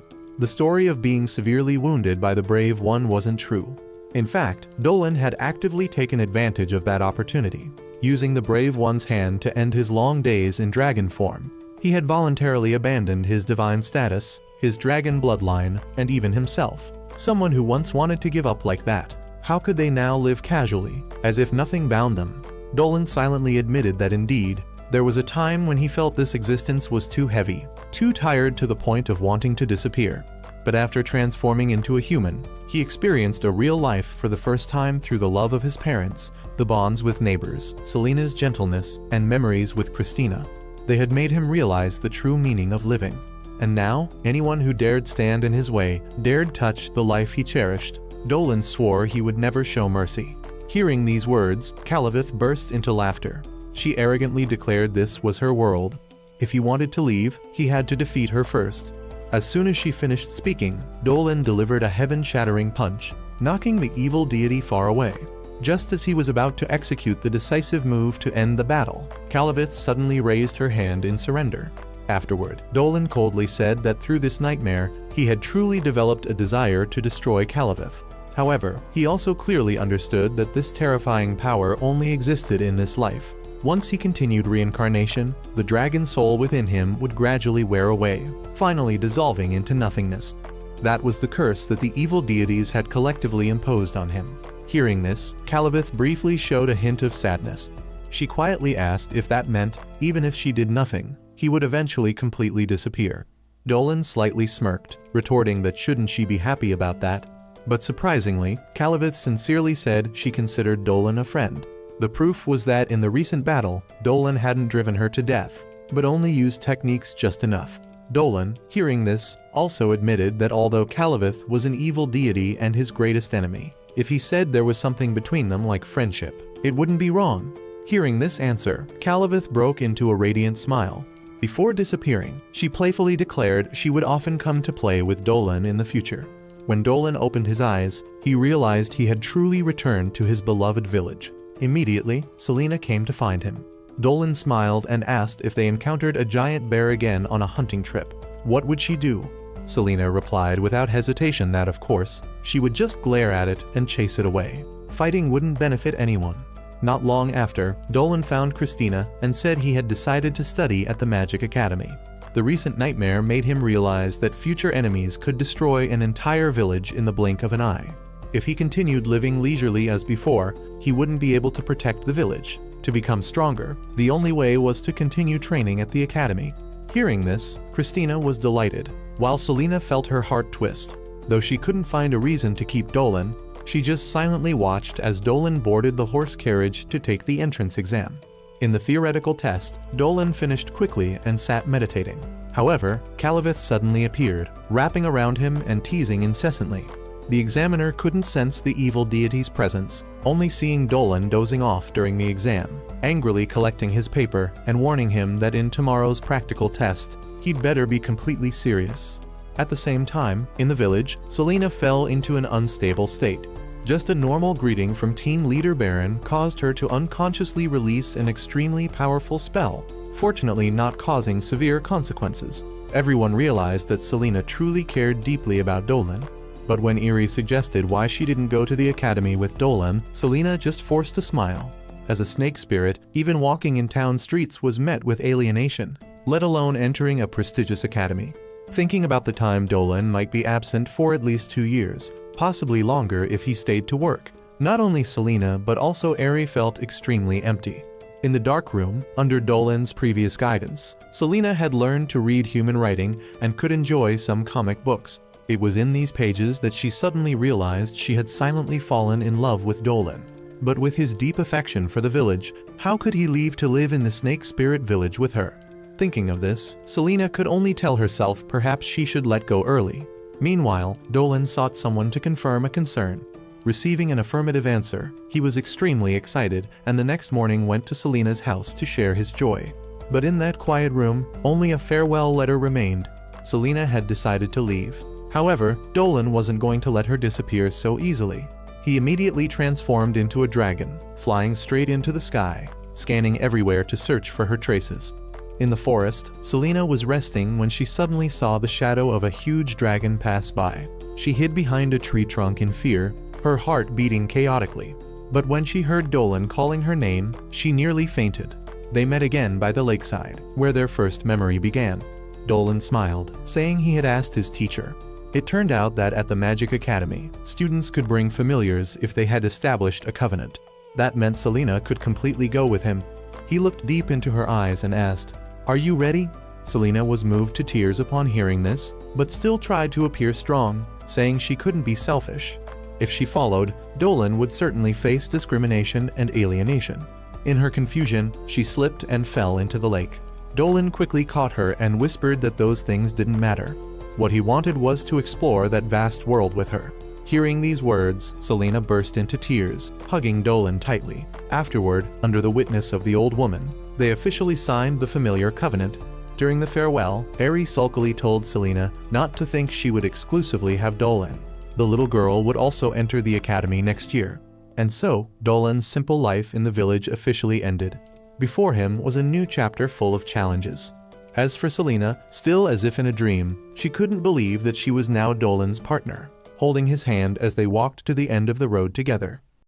The story of being severely wounded by the brave one wasn't true. In fact, Dolan had actively taken advantage of that opportunity, using the brave one's hand to end his long days in dragon form. He had voluntarily abandoned his divine status, his dragon bloodline, and even himself. Someone who once wanted to give up like that. How could they now live casually, as if nothing bound them? Dolan silently admitted that indeed, there was a time when he felt this existence was too heavy, too tired to the point of wanting to disappear. But after transforming into a human, he experienced a real life for the first time through the love of his parents, the bonds with neighbors, Selena's gentleness, and memories with Christina. They had made him realize the true meaning of living. And now, anyone who dared stand in his way, dared touch the life he cherished. Dolan swore he would never show mercy. Hearing these words, Calavith burst into laughter. She arrogantly declared this was her world. If he wanted to leave, he had to defeat her first. As soon as she finished speaking, Dolan delivered a heaven-shattering punch, knocking the evil deity far away. Just as he was about to execute the decisive move to end the battle, Calavith suddenly raised her hand in surrender. Afterward, Dolan coldly said that through this nightmare, he had truly developed a desire to destroy Calavith. However, he also clearly understood that this terrifying power only existed in this life. Once he continued reincarnation, the dragon soul within him would gradually wear away, finally dissolving into nothingness. That was the curse that the evil deities had collectively imposed on him. Hearing this, Calavith briefly showed a hint of sadness. She quietly asked if that meant, even if she did nothing, he would eventually completely disappear. Dolan slightly smirked, retorting that shouldn't she be happy about that? But surprisingly, Calavith sincerely said she considered Dolan a friend. The proof was that in the recent battle, Dolan hadn't driven her to death, but only used techniques just enough. Dolan, hearing this, also admitted that although Calavith was an evil deity and his greatest enemy, if he said there was something between them like friendship, it wouldn't be wrong. Hearing this answer, Calavith broke into a radiant smile. Before disappearing, she playfully declared she would often come to play with Dolan in the future. When Dolan opened his eyes, he realized he had truly returned to his beloved village. Immediately, Selena came to find him. Dolan smiled and asked if they encountered a giant bear again on a hunting trip. What would she do? Selena replied without hesitation that, of course, she would just glare at it and chase it away. Fighting wouldn't benefit anyone. Not long after, Dolan found Christina and said he had decided to study at the Magic Academy. The recent nightmare made him realize that future enemies could destroy an entire village in the blink of an eye. If he continued living leisurely as before, he wouldn't be able to protect the village. To become stronger, the only way was to continue training at the academy. Hearing this, Christina was delighted, while Selena felt her heart twist. Though she couldn't find a reason to keep Dolan, she just silently watched as Dolan boarded the horse carriage to take the entrance exam. In the theoretical test, Dolan finished quickly and sat meditating. However, Calavith suddenly appeared, wrapping around him and teasing incessantly. The examiner couldn't sense the evil deity's presence, only seeing Dolan dozing off during the exam, angrily collecting his paper and warning him that in tomorrow's practical test, he'd better be completely serious. At the same time, in the village, Selena fell into an unstable state. Just a normal greeting from team leader Baron caused her to unconsciously release an extremely powerful spell, fortunately not causing severe consequences. Everyone realized that Selena truly cared deeply about Dolan. But when Eerie suggested why she didn't go to the academy with Dolan, Selena just forced a smile. As a snake spirit, even walking in town streets was met with alienation, let alone entering a prestigious academy. Thinking about the time Dolan might be absent for at least 2 years, possibly longer if he stayed to work, not only Selena but also Eerie felt extremely empty. In the dark room, under Dolan's previous guidance, Selena had learned to read human writing and could enjoy some comic books. It was in these pages that she suddenly realized she had silently fallen in love with Dolan. But with his deep affection for the village, how could he leave to live in the snake spirit village with her? Thinking of this, Selena could only tell herself perhaps she should let go early. Meanwhile, Dolan sought someone to confirm a concern. Receiving an affirmative answer, he was extremely excited and the next morning went to Selena's house to share his joy. But in that quiet room, only a farewell letter remained. Selena had decided to leave. However, Dolan wasn't going to let her disappear so easily. He immediately transformed into a dragon, flying straight into the sky, scanning everywhere to search for her traces. In the forest, Selena was resting when she suddenly saw the shadow of a huge dragon pass by. She hid behind a tree trunk in fear, her heart beating chaotically. But when she heard Dolan calling her name, she nearly fainted. They met again by the lakeside, where their first memory began. Dolan smiled, saying he had asked his teacher. It turned out that at the Magic Academy, students could bring familiars if they had established a covenant. That meant Selena could completely go with him. He looked deep into her eyes and asked, "Are you ready?" Selena was moved to tears upon hearing this, but still tried to appear strong, saying she couldn't be selfish. If she followed, Dolan would certainly face discrimination and alienation. In her confusion, she slipped and fell into the lake. Dolan quickly caught her and whispered that those things didn't matter. What he wanted was to explore that vast world with her. Hearing these words, Selena burst into tears, hugging Dolan tightly. Afterward, under the witness of the old woman, they officially signed the familiar covenant. During the farewell, Eri sulkily told Selena not to think she would exclusively have Dolan. The little girl would also enter the academy next year. And so, Dolan's simple life in the village officially ended. Before him was a new chapter full of challenges. As for Selena, still as if in a dream, she couldn't believe that she was now Dolan's partner, holding his hand as they walked to the end of the road together.